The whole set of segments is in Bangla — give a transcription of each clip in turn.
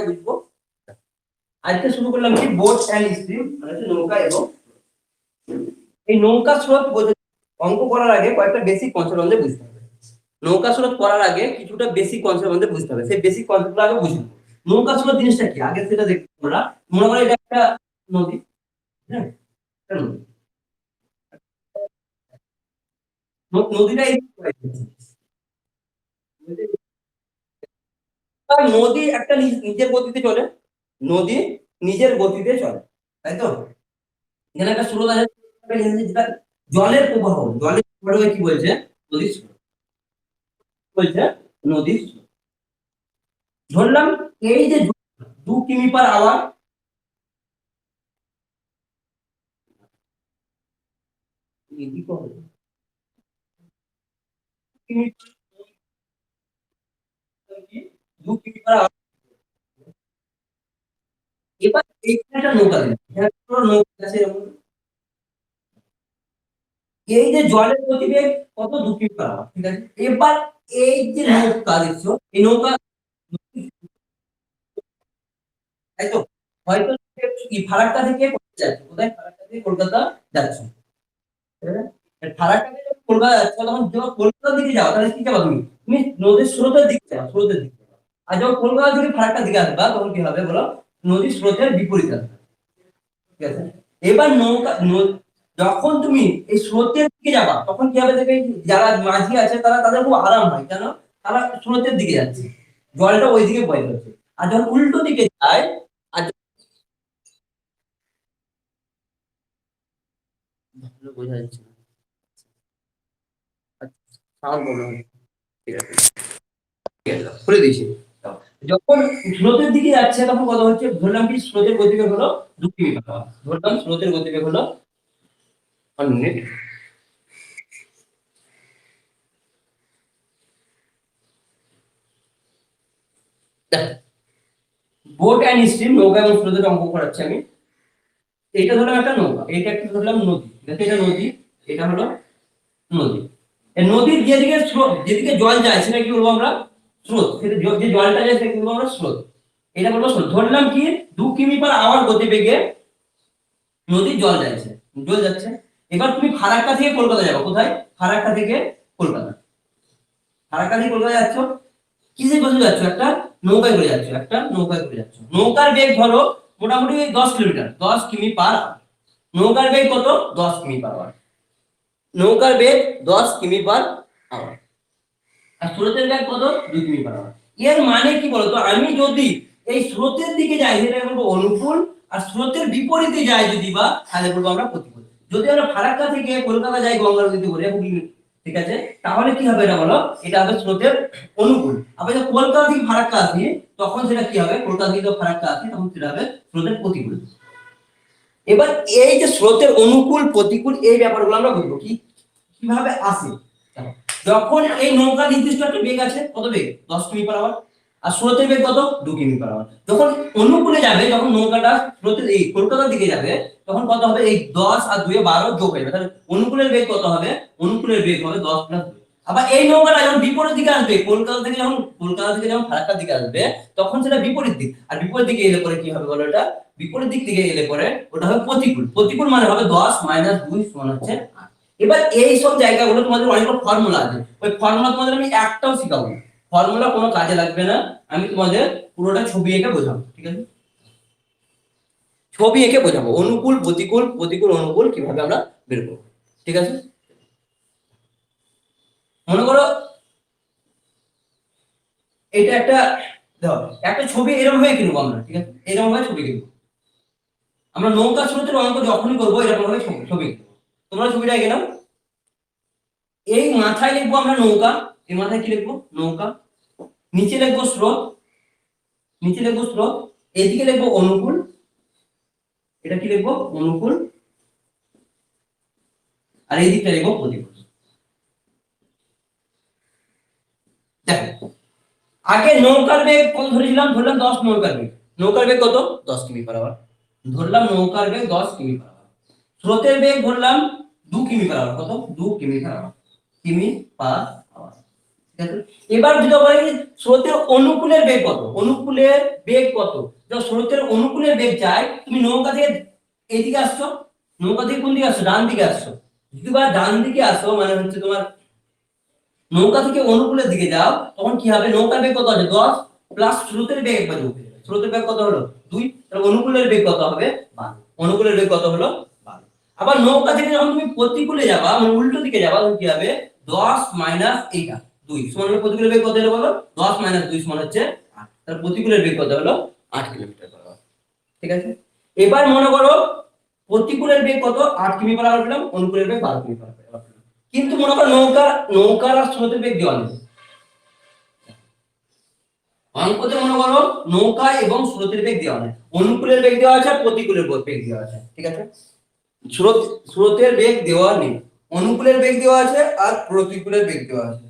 বুঝবো। আজকে শুরু করলাম কি বোট অ্যান্ড স্ট্রিম, মানে নৌকা এবং এই নৌকা স্রোত অঙ্ক করার আগে কয়েকটা বেসিক কনসেপ্ট আমাদের বুঝতে হবে। নৌকা স্রোত করার আগে কিছুটা বেসিক কনসেপ্ট আমাদের বুঝতে হবে, সেই বেসিক কনসেপ্টগুলো আগে বুঝবো। নৌকা স্রোত জিনিসটা কি আগে সেটা দেখবো। আমরা মনে করি এটা একটা নদী, হ্যাঁ নদীটা নদী একটা নিজের গতিতে চলে, নদী নিজের গতিতে চলে, তাই তো? এখানে একটা স্রোত আছে, যেটা জলের প্রবাহ, জলের প্রবাহ কি বলছে? নদীর স্রোত বলছে, নদীর স্রোত। ধরলাম এই যে 2 কিমি/আওয়ার, এবার এইখানে একটা নৌকা দিলাম, এখানে একটা নৌকা আছে এরকম। এই যে জলের গতিবেগ কত? 2 কিমি/আওয়ার, ঠিক আছে? এবার এই যে নৌকা দেখছো, এই নৌকা, তাই তো? হয়তো কি ফারাক্কা থেকে কোথায় যাচ্ছে, কোথায় ফারাক্কা থেকে কলকাতা যাচ্ছে, ঠিক আছে? ফারাক্কা থেকে যখন কলকাতা যাচ্ছে, তখন যখন কলকাতার দিকে যাও তাহলে কি যাবা তুমি? তুমি নদীর স্রোতের দিকে যাও, স্রোতের দিকে যাও। আর যখন কলকাতা থেকে ফারাক্কার দিকে আসবা তখন কি হবে বলো? নদীর স্রোতের বিপরীতে আসবে, ঠিক আছে? এবার নৌকা যখন তুমি এই স্রোতের দিকে যাবা তখন কি হবে দেখবে, যারা মাঝি আছে তারা, তাদের খুব আরাম হয়, কেন? তারা স্রোতের দিকে যাচ্ছে, জলটা ওই দিকে বয়ে যাচ্ছে। আর যখন উল্টো দিকে যায়, আর ভালো বোঝা যাচ্ছে না, সাউন্ড প্রবলেম, ঠিক আছে খুলে দিয়েছি। যখন স্রোতের দিকে যাচ্ছে তখন কত হচ্ছে, ধরলাম কি স্রোতের গতিবেগ হলো 2 কিমি/আওয়ার, ধরলাম স্রোতের গতিবেগ হলো 1 মিনিট। বোট অ্যান্ড স্ট্রিম, নৌকা এবং স্রোতের অঙ্ক করাচ্ছি আমি। এটা ধরলাম একটা নৌকা, এটা একটা ধরলাম নদী, ঠিক আছে? এটা নদী, এটা হলো নদী। এই নদীর যেদিকে স্রোত, যেদিকে জল যায় সেটা কি বলবো আমরা? স্রোত। সেটা যে জলটা যায় সেটা কি বলবো আমরা? স্রোত। এটা বলবো স্রোত। ধরলাম কি 2 কিমি/আওয়ার গতিবেগে নদীর জল যাচ্ছে, জল যাচ্ছে। এবার তুমি ফারাক্কা থেকে কলকাতা যাবে, কোথায়? ফারাক্কা থেকে কলকাতা, ফারাক্কা থেকে কলকাতা যাচ্ছ, কিসে করে যাচ্ছ? একটা নৌকায় করে যাচ্ছ, একটা নৌকায় করে যাচ্ছ। নৌকার বেগ ধরো মোটামুটি 10 কিলোমিটার, 10 কিমি/আওয়ার। নৌকার বেগ কত? 10 কিমি/আওয়ার। নৌকার বেগ 10 কিমি/আওয়ার। আর স্রোতের বেগ কত? 2 কিমি/আওয়ার। এর মানে কি বলতো, আমি যদি এই স্রোতের দিকে যাই সেটা বলবো অনুকূল, আর স্রোতের বিপরীতে যাই যদি বা, তাহলে বলবো আমরা প্রতিকূল। যদি আমরা ফারাক্কা থেকে কলকাতা যাই গঙ্গা নদীতে করে, ঠিক আছে, তাহলে কি হবে এটা বলো? এটা হবে স্রোতের অনুকূল। আবার যখন কলকাতা থেকে ফারাক্কা আসি তখন সেটা কি হবে? কলকাতা থেকে ফারাক্কা আসি তখন সেটা হবে স্রোতের প্রতিকূল। এবার এই যে স্রোতের অনুকূল প্রতিকূল এই ব্যাপারগুলো আমরা বুঝবো কি কিভাবে আসে। যখন এই নৌকা নির্দিষ্ট একটা বেগ আছে, কত বেগ? 10 কিমি/আওয়ার। আর স্রোতের বেগ কত? 2 কিমি/আওয়ার। যখন অনুকূলে যাবে, যখন নৌকাটা স্রোতের এই কলকাতার দিকে যাবে, তখন কত হবে? এই 10 আর 2 12 যোগ হয়ে যাবে, তাহলে অনুকূলের বেগ কত হবে? অনুকূলের বেগ হবে 10 + 2। আবার এই নৌকাটা যখন বিপরীত দিকে আসবে, কলকাতা থেকে যখন ফারাক্কার দিকে আসবে, তখন সেটা বিপরীত দিক। আর বিপরীত দিকে এলে পরে কি হবে বলো? এটা বিপরীত দিক থেকে এলে পরে ওটা হবে প্রতিকূল। প্রতিকূল মানে হবে 10 - 2 সমান হচ্ছে 8। এবার এই সব জায়গাগুলো তোমাদের অনেকগুলো ফর্মুলা আছে, ওই ফর্মুলা তোমাদের আমি একটাও শিখাবো না। ফর্মুলা কোনো কাজে লাগবে না, আমি তোমাদের পুরোটা ছবি এঁকে বোঝাবো, ঠিক আছে? ছবি এঁকে বোঝাবো অনুকূল প্রতিকূল, প্রতিকূল অনুকূল কিভাবে আমরা বের করবো, ঠিক আছে? মনে করো এটা একটা, দেখো একটা ছবি এরকম ভাবে কিনবো আমরা, ঠিক আছে? এরকম ভাবে ছবি কিনবো আমরা। নৌকা স্রোতের অঙ্ক যখনই করবো এরকম ভাবে ছবি কিনবো। তোমরা ছবিটা এঁকে নাও। এই মাথায় লিখবো আমরা নৌকা, এই মাথায় কি লিখবো? নৌকা। নিচে লিখবো স্রোত, নিচে লিখবো স্রোত। এদিকে লিখবো অনুকূল, এটা কি লিখবো? অনুকূল। আর এই দিকটা লিখবো প্রতিকূল। দেখো আগে নৌকার বেগ কত ধরেছিলাম? ধরলাম 10। নৌকার বেগ, নৌকার বেগ কত? 10 কিমি/আওয়ার। ধরলাম নৌকার বেগ 10 কিমি/আওয়ার। স্রোতের বেগ ধরলাম 2 কিমি/আওয়ার। কত? 2 কিমি/আওয়ার, কিমি/আওয়ার। ঠিক আছে। এবার যদি বলি স্রোতের অনুকূলের বেগ কত, অনুকূলের বেগ কত, যখন স্রোতের অনুকূলের বেগ চাই, তুমি নৌকা থেকে এইদিকে আসছো, নৌকা থেকে কোন দিকে আসছো, ডান দিকে আসছো, যদি বা ডান দিকে আসো মানে হচ্ছে তোমার নৌকা থেকে অনুকূলের দিকে যাও, তখন কি হবে, নৌকার বেগ কত আছে 10 প্লাস স্রোতের বেগ একবার যোগ হয়ে যাবে। স্রোতের বেগ কত হলো 2, তাহলে অনুকূলের বেগ কত হবে 12, অনুকূলের বেগ কত হলো 12। আবার নৌকা থেকে যখন তুমি প্রতিকূলে যাবা মানে উল্টো দিকে যাবা, তখন কি হবে 10 মাইনাস এইটা 2 সমান হলো, প্রতিকূলের বেগ কত হলো বলো, 10 মাইনাস 2 সমান হচ্ছে 8, তাহলে প্রতিকূলের বেগ কত হলো 8 কিলোমিটার পার আওয়ার। ঠিক আছে। এবার মনে করো প্রতিকূলের বেগ কত 8 কিমি পার আওয়ার পেলাম, অনুকূলের বেগ 12 কিমি পার আওয়ার পেলাম, কিন্তু মনে করো নৌকার আর স্রোতের বেগ দেওয়া নেই। অঙ্কতে মনে করো নৌকা এবং স্রোতের বেগ দেওয়া নেই, অনুকূলের বেগ দেওয়া আছে আর প্রতিকূলের বেগ দেওয়া আছে। ঠিক আছে, স্রোতের বেগ দেওয়া নেই, অনুকূলের বেগ দেওয়া আছে আর প্রতিকূলের বেগ দেওয়া আছে।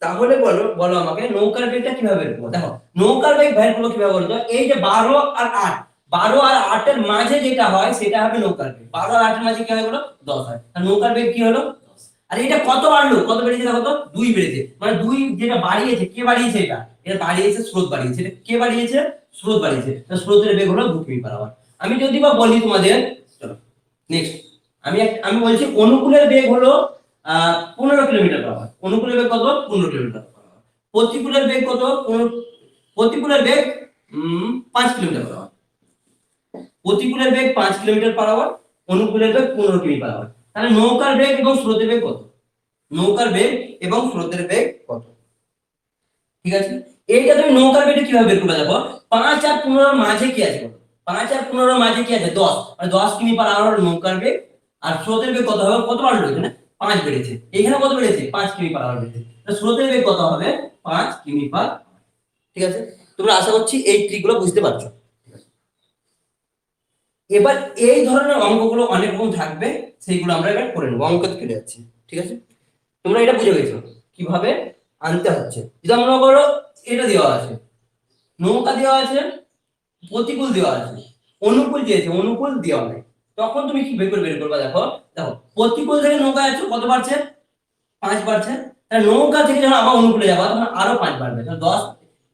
তাহলে বলো বলো আমাকে নৌকার বেগটা কিভাবে বের করবো। দেখো নৌকার বেগ বের করবো কিভাবে বলতো, এই যে 12 আর 8, 12 আর 8 এর মাঝে যেটা হয় সেটা হবে নৌকার বেগ, 12 আর 8 এর মাঝে কি হয় বলো 10 হয়, আর নৌকার বেগ কি হলো 10। আর এটা কত বাড়লো, কত বেড়েছে দেখো তো 2 বেড়েছে, মানে 2 যেটা বাড়িয়েছে, কে বাড়িয়েছে, এটা বাড়িয়েছে স্রোত বাড়িয়েছে, এটা কে বাড়িয়েছে, স্রোত বাড়িয়েছে, তো স্রোতের বেগ হলো 2 কিমি পার আওয়ার। আমি যদি বা বলি তোমাদের, চলো নেক্সট, আমি বলছি অনুকূলের বেগ হলো 15 কিলোমিটার পার আওয়ার, অনুকূলের বেগ কত 15 কিলোমিটার পার আওয়ার, প্রতিকূলের বেগ কত, প্রতিকূলের বেগ 5 কিলোমিটার পার আওয়ার, প্রতিকূলের বেগ 5 কিলোমিটার পার আওয়ার, অনুকূলের বেগ 15 কিমি পার আওয়ার। তাহলে নৌকার বেগ এবং স্রোতের বেগ কত, নৌকার বেগ এবং স্রোতের বেগ কত। ঠিক আছে, এইটা তুমি নৌকার বেগটা কিভাবে বের করবে, দেখো 5 আর 15 এর মাঝে কি আছে, 5 আর 15 এর মাঝে কি আছে 10, মানে 10 কিমি পার আওয়ার নৌকার বেগ, আর স্রোতের বেগ কত হবে, কত বাড়লো এখানে 5 বেড়েছে, এখানে কত বেড়েছে 5 কিমি পার আওয়ার বেড়েছে, তাহলে স্রোতের বেগ কত হবে 5 কিমি পার। ঠিক আছে, তোমরা আশা করছি এই ট্রিকগুলো বুঝতে পারছো। এবার এই ধরনের অঙ্কগুলো অনেক রকম থাকবে, সেইগুলো আমরা এবার করে নেবো, অঙ্কতে চলে যাচ্ছি। ঠিক আছে, তোমরা এটা বুঝে গেছো কিভাবে আনতে হচ্ছে। যেটা মনে করো এটা দেওয়া আছে, নৌকা দেওয়া আছে, প্রতিকূল দেওয়া আছে, অনুকূল দিয়েছে, অনুকূল দেওয়া নেই, তখন তুমি কি বের করবা, দেখো দেখো প্রতিকূল থেকে নৌকা যাচ্ছে কত বাড়ছে 5 বাড়ছে, তাহলে নৌকা থেকে যখন আবার অনুকূলে যাবা তখন আরো 5 বাড়বে, তাহলে 10,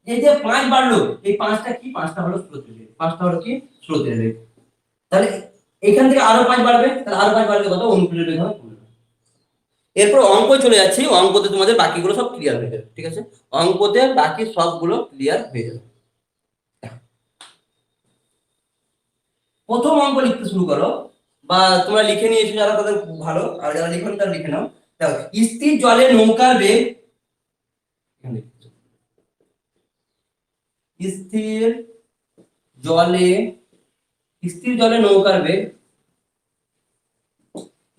এই যে 5 বাড়লো, এই 5টা কি, 5টা হলো স্রোতের বেগ, 5টা হলো কি স্রোতের বেগ, তাহলে এখান থেকে আরো 5 বাড়বে, তাহলে আরো 5 বাড়লে কত, অনুকূলের বেগ হবে 15। এরপর অঙ্ক চলে যাচ্ছি, অঙ্কতে তোমাদের বাকিগুলো সব ক্লিয়ার হয়ে যাবে। ঠিক আছে, অঙ্কতে বাকি সবগুলো ক্লিয়ার হয়ে যাবে। প্রথম অঙ্ক লিখতে শুরু করো, বা তোমরা লিখে নিয়েছো যারা তাদের ভালো, আর যারা লিখো তারা লিখে নাও। দেখো স্থির জলে নৌকার বেগ, স্থির জলে, স্থির জলে নৌকার বেগ,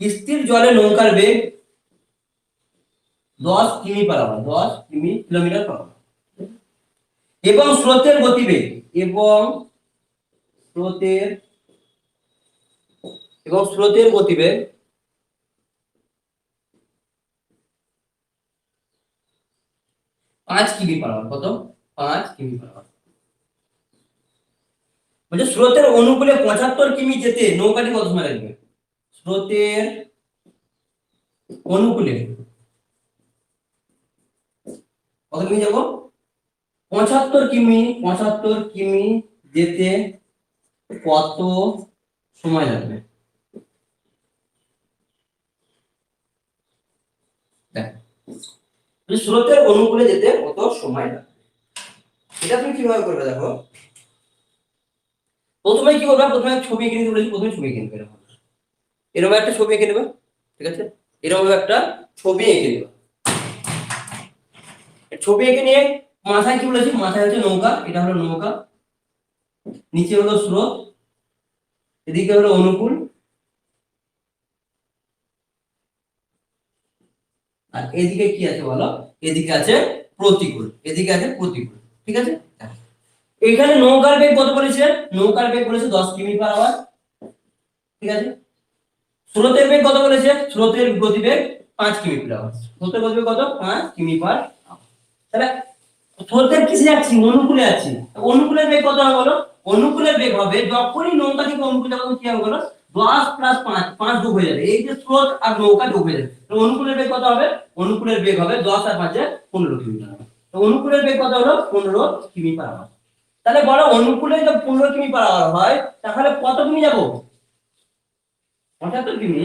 স্থির জলে নৌকার বেগ 10 কিমি per hour, 10 kilometre per hour, এবং স্রোতের গতিবেগ, স্রোতের স্রোতের গতিবেগ 5 কিমি পার আওয়ার, কত 5 কিমি পার আওয়ার। বলছে স্রোতের অনুকূলে 75 কিমি যেতে নৌকাটি কত সময় লাগবে, স্রোতের অনুকূলে কত কিমি যাবো, 75 কিমি, 75 কিমি যেতে কত সময় লাগবে। স্রোতের অনুকূলে যেতে কত সময় লাগবে, এটা তুমি কিভাবে করবে, দেখো প্রথমে কি করবে, প্রথমে ছবি এঁকে নিতে বলেছি, প্রথমে ছবি এঁকে নেবে, এরকম একটা ছবি এঁকে নেবে। ঠিক আছে, এরকম একটা ছবি এঁকে নেবে, ছবি এঁকে নিয়ে মাথায় কি বলেছি, মাথায় হচ্ছে নৌকা, এটা হলো নৌকা, নিচে হলো স্রোত, এদিকে হলো অনুকূল, আর এদিকে কি আছে বলো, এদিকে আছে প্রতিকূল, এদিকে আছে প্রতিকূল। ঠিক আছে, এখানে নৌকার বেগ কত বলেছে, নৌকার বেগ বলেছে 10 কিমি পার আওয়ার। ঠিক আছে, স্রোতের বেগ কত বলেছে, স্রোতের গতিবেগ 5 কিমি পার আওয়ার, স্রোতের গতিবেগ কত 5 কিমি পার আওয়ার। তাহলে স্রোতের কিসে যাচ্ছি, অনুকূলে যাচ্ছি, অনুকূলের বেগ কত হবে বলো, অনুকূলের বেগ হবে যখনই নৌকা থেকে অনুকূলে যাবো কি হবে বলো, 10+5 5 যোগ হয়ে যাবে, এই যে স্রোত আর নৌকা যোগ হয়ে যাবে, তো অনুকূলের বেগ কত হবে? অনুকূলের বেগ হবে 10 আর 5 15 কিমি পার আওয়ার। তো অনুকূলের বেগ কত হলো? 15 কিমি পার আওয়ার। তাহলে বলো অনুকূলে যদি 15 কিমি পার আওয়ার হয় তাহলে কত কিমি যাব? 75 কিমি।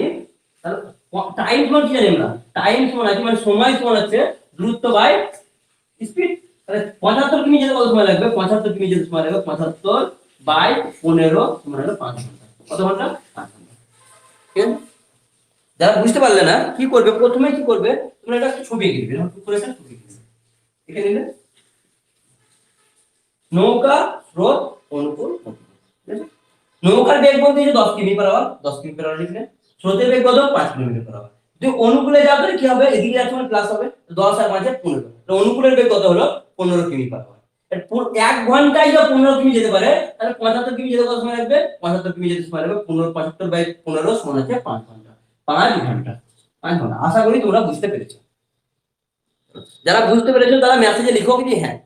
তাহলে টাইম সমান কি জানি আমরা? টাইম সমান আছে মানে সময় সমান আছে দূরত্ব বাই স্পিড। তাহলে 75 কিমি যেতে কত সময় লাগবে? 75 কিমি যেতে সময় লাগবে 75 বাই 15 সমান হলো 5 ঘন্টা। কত ঘন্টা? 5 ঘন্টা। ঠিক আছে? যারা বুঝতে পারলে না কি করবে, প্রথমে কি করবে, তোমরা এটা ছবি এঁকে দিবে। এরকম করে একটা ছবি এঁকে দিবে। এঁকে নিলে নৌকা, স্রোত, অনুকূল, প্রতিকূল। ঠিক আছে? নৌকার বেগ বলতে যে 10 কিমি পার আওয়ার, 10 কিমি পার আওয়ার লিখলে। স্রোতের বেগ কত? 5 কিলোমিটার পার আওয়ার। যদি অনুকূলে যাও তাহলে কি হবে? এদিকে যাচ্ছে মানে প্লাস হবে, 10 আর 5 15। তো অনুকূলের বেগ কত হলো? 15 কিমি পার আওয়ার। 1 ঘন্টায় যদি 15 কিমি যেতে পারে তাহলে 75 কিমি যেতে কত সময় লাগবে? 75 কিমি যেতে সময় লাগবে 15 75 বাই 15 সমান হচ্ছে 5 ঘন্টা। 5 ঘন্টা। 5 ঘন্টা। আশা করি তোমরা বুঝতে পেরেছো। যারা বুঝতে পেরেছো তারা মেসেজে লিখো কি হ্যাঁ।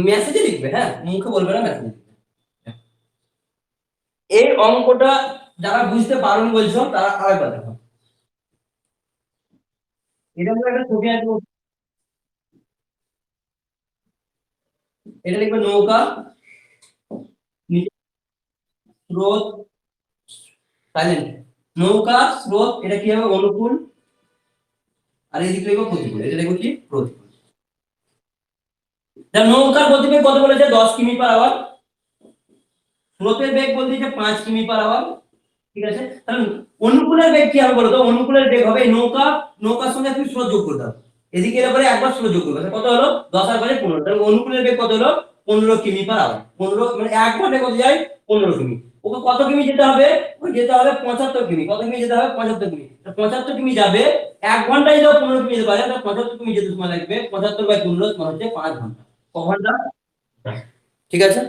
মেসেজে লিখবে, হ্যাঁ, মুখে বলবে না, মেসেজে লিখবে। এই অঙ্কটা যারা বুঝতে পারোনি বলছো তারা আরেকবার দেখো। এটা হলো একটা ছবি আছে, এটা লিখবে নৌকা, নিচে স্রোত, সাইলেন্ট, নৌকা, স্রোত, এটা কি হবে? অনুকূল। আর এদিকে লিখবো প্রতিকূল, এটা লিখবো কি? প্রতিকূল। নৌকার গতিবেগ কত বলেছে? 10 কিমি পার আওয়ার। স্রোতের বেগ বলতে 5 কিমি পার আওয়ার। ঠিক আছে? তাহলে অনুকূলের বেগ কি হবে বলো তো? অনুকূলের বেগ হবে নৌকা, নৌকার সঙ্গে তুমি স্রোত যোগ করতে হবে। এদিকে এর পরে একবার স্রোত যোগ করবে, কত হলো? 10 আর 5 15। তাহলে অনুকূলের বেগ কত হলো? 15 কিমি পার আওয়ার। 15 মানে 1 ঘন্টায় কত যায়? 15 কিমি। ওকে কত কিমি যেতে হবে? ওই যেতে হবে 75 কিমি। কত কিমি যেতে হবে? 75 কিমি। 75 কিমি যাবে, 1 ঘন্টায় যদি 15 কিমি যেতে পারে তাহলে 75 কিমি যেতে সময় লাগবে 75 বাই 15 সমান হচ্ছে 5 ঘন্টা। ক ঘন্টা? ঠিক আছে?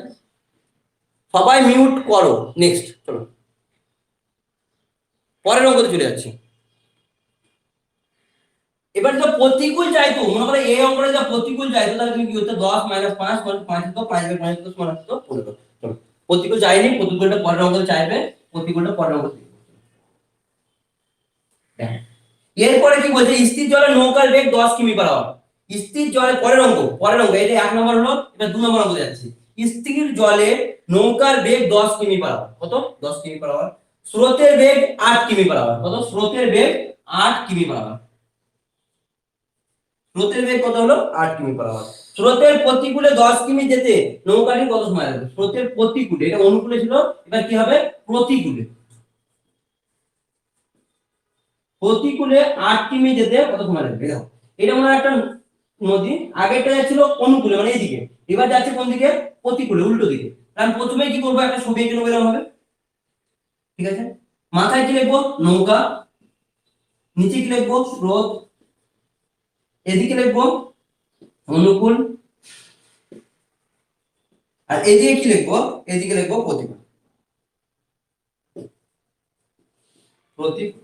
সবাই মিউট করো। নেক্সট চলো, পরের অঙ্কতে চলে যাচ্ছি। এবার যা প্রতিকূল চাইতো, মনে করে এই অঙ্কটা যা প্রতিকূল চাইতো তাহলে তুমি কি হতো? 10 - 5 মানে 5 তো 5 বাই 5 তো সমান হতো 15। চলো, প্রতিকূল চাইনি, প্রতিকূলটা পরের অঙ্কতে চাইবে, প্রতিকূলটা পরের অঙ্কতে দেখো। এরপরে কি বলছে? স্থির জলে নৌকার বেগ 10 কিমি পার আওয়ার। স্থির জলে পরের অঙ্ক, পরের অঙ্ক, এটা 1 নম্বর হলো, এবার 2 নম্বর অঙ্ক যাচ্ছে। স্থির জলে নৌকার বেগ 10 কিমি পার আওয়ার। কত? 10 কিমি পার আওয়ার। স্রোতের বেগ 8 কিমি পার আওয়ার। কত? স্রোতের বেগ 8 কিমি পার আওয়ার। স্রোতের বেগ কত হলো? 8 কিমি পার আওয়ার। স্রোতের প্রতিকূলে 10 কিমি যেতে নৌকাটি কত সময় লাগবে? স্রোতের প্রতিকূলে, এটা অনুকূলে ছিল, এবার কি হবে? প্রতিকূলে। প্রতিকূলে 8 কিমি যেতে কত সময় লাগবে? দেখো, এটা মনে হয় একটা নদী, আগেরটা যাচ্ছিল অনুকূলে মানে এইদিকে, এবার যাচ্ছে কোন দিকে? প্রতিকূলে, উল্টো দিকে। আমি প্রথমে কি করবো? একটা ছবি এঁকে নেবো, এরকম হবে। ঠিক আছে? মাথায় কি লিখবো? নৌকা, নিচে কি লিখবো? স্রোত, এদিকে লিখবো অনুকূল, আর এদিকে কি লিখবো? এদিকে লিখবো প্রতিকূল। প্রতিকূল।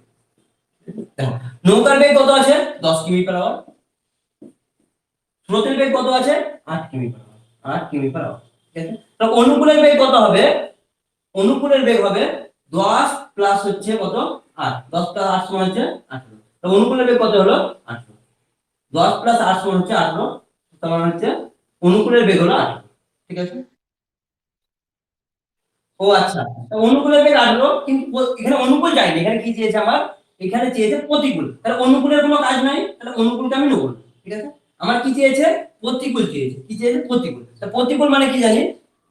দেখো, নৌকার বেগ কত আছে? 10 কিমি পার আওয়ার। স্রোতের বেগ কত আছে? 8 কিমি পার আওয়ার। 8 কিমি পার আওয়ার। ঠিক আছে? তো অনুকূলের বেগ কত হবে? অনুকূলের বেগ হবে 10 প্লাস হচ্ছে কত? 8। 10 প্লাস 8 সমান হচ্ছে 18। তো অনুকূলের বেগ কত হলো? 18। 10 প্লাস 8 সমান হচ্ছে 18, সমান হচ্ছে অনুকূলের বেগ হলো 18। ঠিক আছে? ও আচ্ছা, তো অনুকূলের বেগ 18, কিন্তু এখানে অনুকূল চাইনি, এখানে কি চেয়েছে আমার? এখানে চেয়েছে প্রতিকূল। তাহলে অনুকূলের কোনো কাজ নাই, তাহলে অনুকূলকে আমি নেব না। ঠিক আছে? আমার কি চেয়েছে? প্রতিকূল চেয়েছে। কি চেয়েছে? প্রতিকূল। তা প্রতিকূল মানে কি জানি?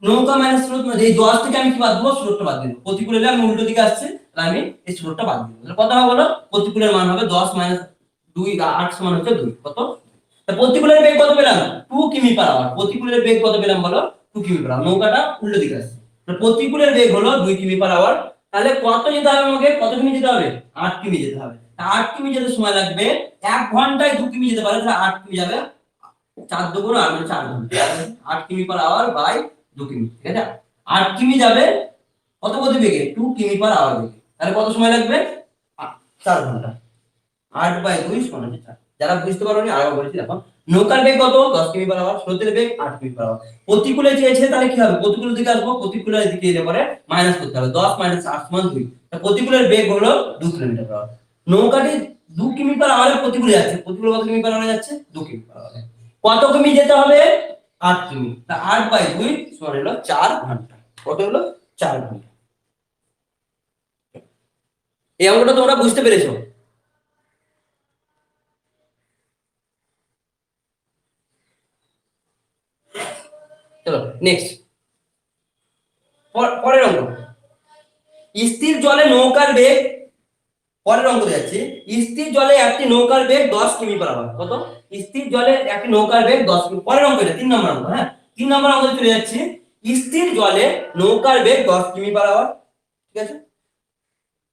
নৌকা মাইনাস স্রোত, মানে এই 10 থেকে আমি কি বাদ দেবো? স্রোতটা বাদ দেবো। প্রতিকূল হলে আমি উল্টো দিকে আসছে, তাহলে আমি এই স্রোতটা বাদ দেবো। তাহলে কত হবে বলো? প্রতিকূলের মান হবে 10 - 2 8 সমান হচ্ছে 2। কত? তা প্রতিকূলের বেগ কত পেলাম? 2 কিমি পার আওয়ার। প্রতিকূলের বেগ কত পেলাম বলো? 2 কিমি পার আওয়ার। নৌকাটা উল্টো দিকে আসছে, প্রতিকূলের বেগ হলো 2 কিমি পার আওয়ার। তাহলে কত যেতে হবে আমাকে? কত কিমি যেতে হবে? 8 কিমি যেতে হবে। 8 কিমি যেতে সময় লাগবে, 1 ঘন্টায় 2 কিমি যেতে পারে, তাহলে 8 কিমি যাবে 4 দুগুণ 8 মানে 4 ঘন্টা। 8 কিমি পার আওয়ার বাই 2 কিমি। ঠিক আছে? 8 কিমি যাবে কত গতি বেগে? 2 কিমি পার আওয়ার বেগে। তাহলে কত সময় লাগবে? 4 ঘন্টা। 8 বাই 2 সমান হচ্ছে 4। যারা বুঝতে পারোনি আরেকবার বলছি দেখো। নৌকার বেগ কত 10 কিমি পার আওয়ার, স্রোতের বেগ 8 কিমি পার আওয়ার। প্রতিকূলে চেয়েছে তাহলে কি হবে, প্রতিকূলের দিকে আসবো, প্রতিকূলের দিকে এলে পরে মাইনাস করতে হবে, 10 মাইনাস 8 সমান 2। প্রতিকূলের বেগ হলো 2 কিলোমিটার পার আওয়ার। নৌকাটি 2 কিমি পার আওয়ারে প্রতিকূলে যাচ্ছে, প্রতিকূলে কত কিমি পার আওয়ারে যাচ্ছে, 2 কিমি পার আওয়ারে। কত কিমি যেতে হবে, 8 কিমি। তা 8/2 সমান হলো 4 ঘন্টা। কত হলো, 4 ঘন্টা। এই অঙ্কটা তোমরা বুঝতে পেরেছো? চলো নেক্সট, পরের অঙ্ক। স্থির জলে নৌকার বেগ, পরের অঙ্ক যাচ্ছে, স্থির জলে একটি নৌকার বেগ 10 কিমি পার আওয়ার। কত, স্থির জলে একটি নৌকার বেগ 10 কিমি। পরের অঙ্ক এটা 3 নম্বর অঙ্ক। হ্যাঁ, 3 নম্বর অঙ্কে চলে যাচ্ছে, স্থির জলে নৌকার বেগ 10 কিমি পার আওয়ার। ঠিক আছে,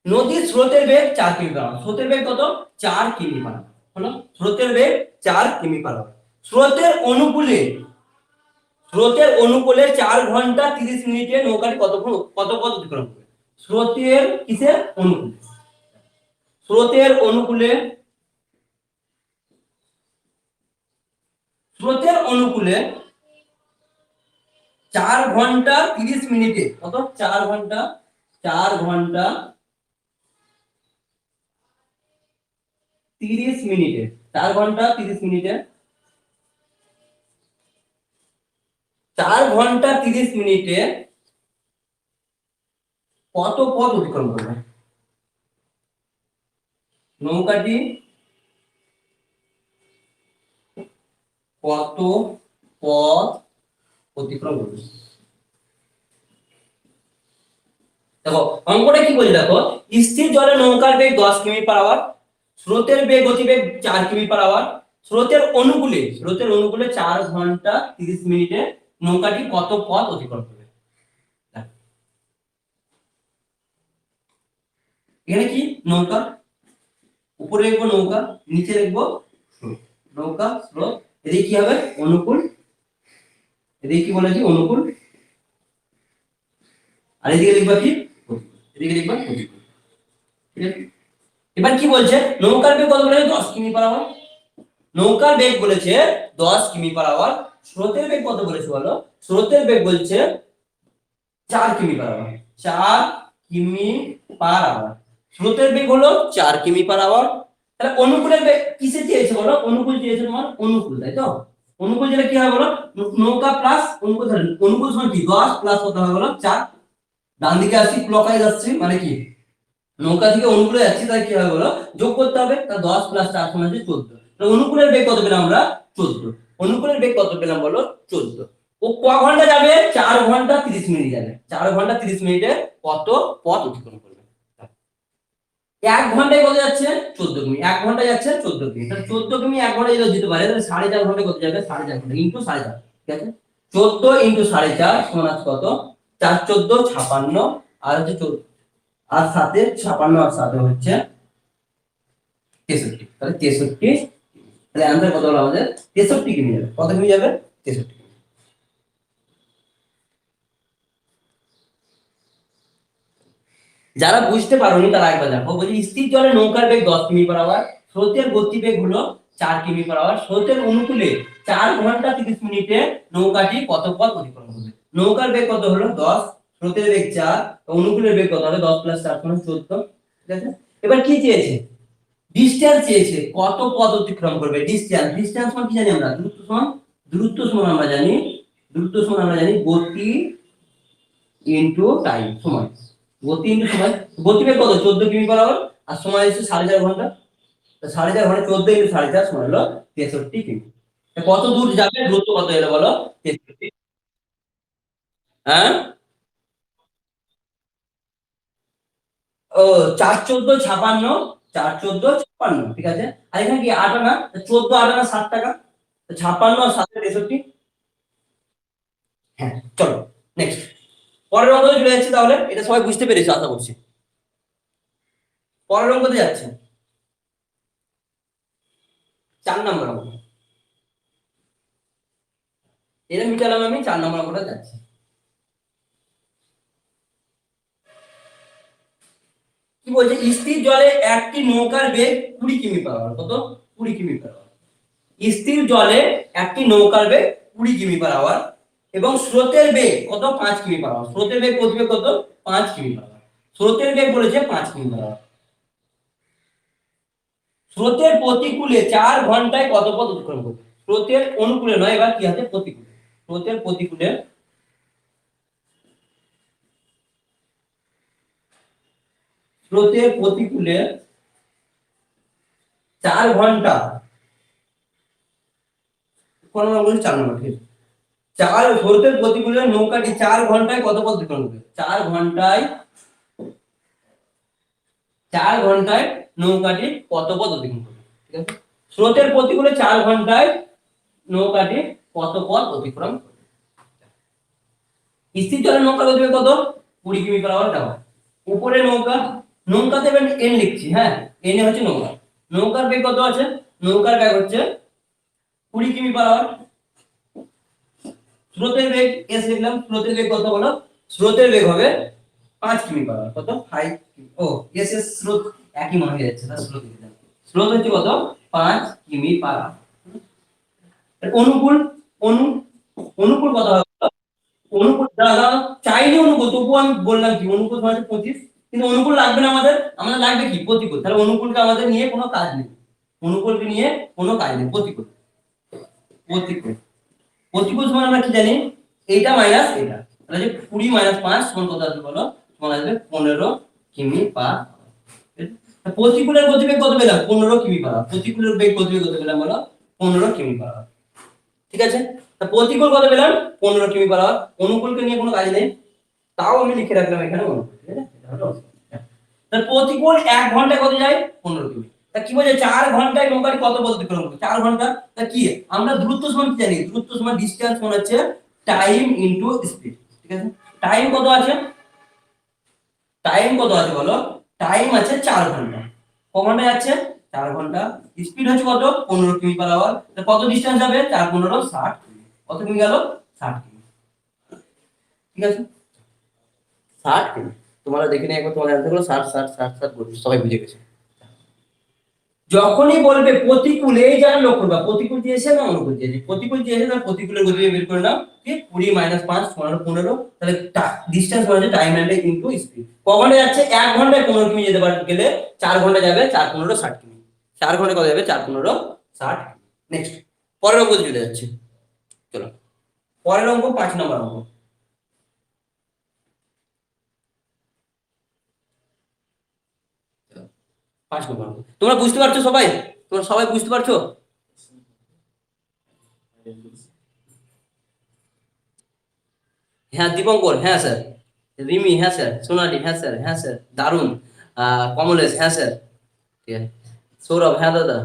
নদীর স্রোতের বেগ 4 কিমি পার আওয়ার। স্রোতের বেগ কত, 4 কিমি পার আওয়ার। হলো, স্রোতের বেগ 4 কিমি পার আওয়ার। স্রোতের অনুকূলে, স্রোতের অনুকূলে 4 ঘন্টা 30 মিনিটে নৌকাটি কত পথ অতিক্রম করবে। স্রোতের কিসের অনুকূলে, স্রোতের অনুকূলে, স্রোতের অনুকূলে 4 ঘন্টা 30 মিনিটে, কত, 4 ঘন্টা, 4 ঘন্টা 30 মিনিটে, 4 ঘন্টা 30 মিনিটে, 4 ঘন্টা 30 মিনিটে কত পথ অতিক্রম করবে নৌকাটি, কত পথ অতিক্রম করবে। দেখো অঙ্কটা কি বলি, দেখো স্থির জলে নৌকার বেগ 10 কিমি পার আওয়ার, স্রোতের বেগ গতিবেগ 4 কিমি পার আওয়ার, স্রোতের অনুকূলে, স্রোতের অনুকূলে 4 ঘন্টা 30 মিনিটে নৌকাটি কত পথ অতিক্রম করবে। এখানে কি, নৌকা, উপরে লিখবো নৌকা, নিচে লিখবো স্রোত। নৌকা, স্রোত, এদিকে কি হবে, অনুকূল, এদিকে কি বলেছি, অনুকূল, আর এদিকে লিখবা কি, এদিকে লিখবা প্রতিকূল। ঠিক আছে, এবার কি বলছে, নৌকার বেগ কত বলেছে, 10 কিমি পার আওয়ার। নৌকার বেগ বলেছে 10 কিমি পার আওয়ার। স্রোতের বেগ কত বলেছে বলো, স্রোতের বেগ বলছে 4 কিমি পার আওয়ার, 4 কিমি পার আওয়ার। স্রোতের বেগ হলো 4 কিমি পার আওয়ার। তাহলে অনুকূলের বেগ কিসে চেয়েছে বলো, অনুকূল চেয়েছে তোমার, অনুকূল, তাই তো। অনুকূল যেটা কি হয় বলো, নৌকা প্লাস অনুকূল, অনুকূল সমান কি, 10 প্লাস কত হবে বলো, 4। ডান দিকে আসছি, ক্লকওয়াইজ আসছি, মানে কি, নৌকা থেকে অনুকূলে যাচ্ছি, তাই কি হবে বলো, যোগ করতে হবে। তা 10 প্লাস 4 সমান হচ্ছে 14। অনুকূলের বেগ কত পেলাম আমরা, 14। অনুকূলের বেগ কত পেলাম বলো, 14। ও ক ঘন্টা যাবে, 4 ঘন্টা 30 মিনিট যাবে। 4 ঘন্টা 30 মিনিটে কত পথ অতিক্রম করবে। 1 ঘন্টায় কত যাচ্ছে, 14 কিমি। 1 ঘন্টা যাচ্ছে 14 কিমি। তাহলে 14 কিমি 1 ঘন্টায় যদি যেতে পারে, তাহলে 4.5 ঘন্টায় কত যাবে, 4.5 ঘন্টা ইনটু 4.5। ঠিক আছে, 14 ইনটু 4.5 সমান আছে কত, 4 14 56, আর হচ্ছে 14, আর 7 56, আর 7 হচ্ছে 63। তাহলে 63, তাহলে आंसर কত হলো আমাদের, 63 কিমি যাবে। কত কিমি যাবে, 63। যারা বুঝতে পারোনি তারা একবার দেখো, বলি স্থির জলে নৌকার বেগ 10 কিমি পার আওয়ার, স্রোতের গতিবেগ হলো 4 কিমি পার আওয়ার, স্রোতের অনুকূলে 4 ঘন্টা 30 মিনিটে নৌকাটি কত পথ অতিক্রম করবে। নৌকার বেগ কত হলো 10, স্রোতের বেগ 4, অনুকূলের বেগ কত হবে, 10 প্লাস 4 সমান 14। ঠিক আছে, এবার কি চেয়েছে, ডিসটেন্স চেয়েছে, কত পথ অতিক্রম করবে। ডিসটেন্স, ডিসটেন্স মানে কি জানি আমরা, দূরত্ব সমান, দূরত্ব সমান আমরা জানি, দূরত্ব সমান আমরা জানি গতি ইনটু টাইম সময়। গতি ইনটু সময়, গতিবেগ কত 14 কিমি পার আওয়ার, আর সময় হচ্ছে 4.5 ঘন্টা। তো 4.5 ঘন্টা 14 ইনটু 4.5 সমান হলো 63 কিমি। কত দূর যাবে, দূরত্ব কত এলো বলো, 63। হ্যাঁ, ও 4 14 56, 4 14 56, ঠিক আছে। আর এখানে কি 8 আনা, 14 8 আনা 60 টাকা, তো 56 আর 7 63। হ্যাঁ, চলো নেক্সট, পরের অঙ্কে চলে যাচ্ছে। তাহলে এটা সবাই বুঝতে পেরেছো আশা করছি। পরের অঙ্কতে যাচ্ছে, 4 নম্বর অঙ্ক। এটা মিটালাম আমি, 4 নম্বর অঙ্কটা যাচ্ছে। কি বলছে, স্থির জলে একটি নৌকার বেগ 20 কিমি পার আওয়ার। কত, 20 কিমি পার আওয়ার। স্থির জলে একটি নৌকার বেগ 20 কিমি/আওয়ার এবং স্রোতের বেগ কত 5 কিমি/আওয়ার। স্রোতের বেগ গতিবেগ কত 5 কিমি/আওয়ার। স্রোতের বেগ বলেছে 5 কিমি/আওয়ার। স্রোতের প্রতিকূলে 4 ঘন্টায় কত পথ অতিক্রম করবে? স্রোতের অনুকূলে নয়, এবার কি আছে প্রতিকূলে। স্রোতের প্রতিকূলে স্রোতের প্রতিকূলে 4 ঘন্টা, কোন নম্বর বলছে 4 নম্বর, ঠিক আছে। স্রোতের প্রতিকূলে নৌকাটি 4 ঘন্টায় কত পথ অতিক্রম করবে? 4 ঘন্টায় নৌকাটি কত পথ অতিক্রম করবে? ঠিক আছে, স্রোতের প্রতিকূলে 4 ঘন্টায় নৌকাটি কত পথ অতিক্রম করবে? স্থির জলের নৌকা গতিবেগ কত 20 কিমি/আওয়ার দেওয়া। উপরে নৌকাতে এন লিখছি, হ্যাঁ এন হচ্ছে নৌকা। নৌকার বেগ কত আছে? নৌকার বেগ হচ্ছে 20 কিমি/আওয়ার। স্রোতের বেগ এস লিখলাম। স্রোতের বেগ কত হলো? স্রোতের বেগ হবে 5 কিমি/আওয়ার। কত 5 ও এস এস স্রোত একই মনে হয়ে যাচ্ছে, তার স্রোত লিখলাম। স্রোত হচ্ছে কত 5 কিমি/আওয়ার। অনুকূল অনুকূল কত হবে? অনুকূল দাদা চাইনি অনুকূল, তবুও আমি বললাম কি অনুকূল মানে 25, কিন্তু অনুকূল লাগবে না আমাদের লাগবে কি প্রতিকূল। তাহলে অনুকূলকে আমাদের নিয়ে কোনো কাজ নেই, অনুকূলকে নিয়ে কোনো কাজ নেই। প্রতিকূল প্রতিকূল প্রতিকূল সমান আমরা কি জানি? এইটা মাইনাস এটা, তাহলে যে 20 - 5 সমান কত আসবে বলো? সমান আসবে 15 কিমি/আওয়ার। প্রতিকূলের গতিবেগ কত পেলাম? 15 কিমি/আওয়ার। প্রতিকূলের বেগ গতিবেগ কত পেলাম বলো? 15 কিমি/আওয়ার। ঠিক আছে, তা প্রতিকূল কত পেলাম? 15 কিমি/আওয়ার। অনুকূলকে নিয়ে কোনো কাজ নেই, তাও আমি লিখে রাখলাম এখানে অনুকূল। ঠিক আছে, এটা হলো তাহলে প্রতিকূল 1 ঘন্টায় কত যায়? 15 কিমি। তা কি বলে 4 ঘন্টায় নৌকাটি কত পথ অতিক্রম করবে? 4 ঘন্টা। তা কি আমরা দূরত্ব সমান কি জানি? দূরত্ব সমান ডিসটেন্স সমান হচ্ছে টাইম ইনটু স্পিড। ঠিক আছে, টাইম কত আছে? টাইম কত আছে বলো? টাইম আছে 4 ঘন্টা। ক ঘন্টা যাচ্ছে? 4 ঘন্টা। স্পিড হচ্ছে কত? 15 কিমি/আওয়ার। তা কত ডিসটেন্স যাবে? 4 15 60 কিমি। কত কিমি গেল? 60 কিমি। ঠিক আছে, 60 কিমি। তোমরা দেখে নিয়ে একবার তোমার অ্যান্সার গুলো 60 60 60 60 বলবে, সবাই বুঝে গেছে। যখনই বলবে প্রতিকূল, এই জায়গা লক্ষ্য করবা প্রতিকূল দিয়েছে না অনুকূল দিয়েছে। প্রতিকূল দিয়েছে তাহলে প্রতিকূলের গতিবেগ বের করে নাও। কি 20 - 5 15 15, তাহলে ডিসটেন্স মানে টাইম এন্ড ইনটু স্পিড। ক ঘন্টা যাচ্ছে? 1 ঘন্টায় 15 কিমি যেতে গেলে 4 ঘন্টা যাবে 4 15 60 কিমি। 4 ঘন্টা কত যাবে? 4 15 60। নেক্সট পরের অঙ্ক চলে যাচ্ছে। চলো পরের অঙ্ক 5 নম্বর অঙ্ক। 5 নম্বর অঙ্ক তোমরা বুঝতে পারছো সবাই? তোমরা সবাই বুঝতে পারছো? হ্যাঁ দীপঙ্কর, হ্যাঁ স্যার। রিমি, হ্যাঁ স্যার। সোনালি, হ্যাঁ স্যার, হ্যাঁ স্যার। দারুণ। কমলেশ, হ্যাঁ স্যার। ঠিক আছে। সৌরভ, হ্যাঁ দাদা।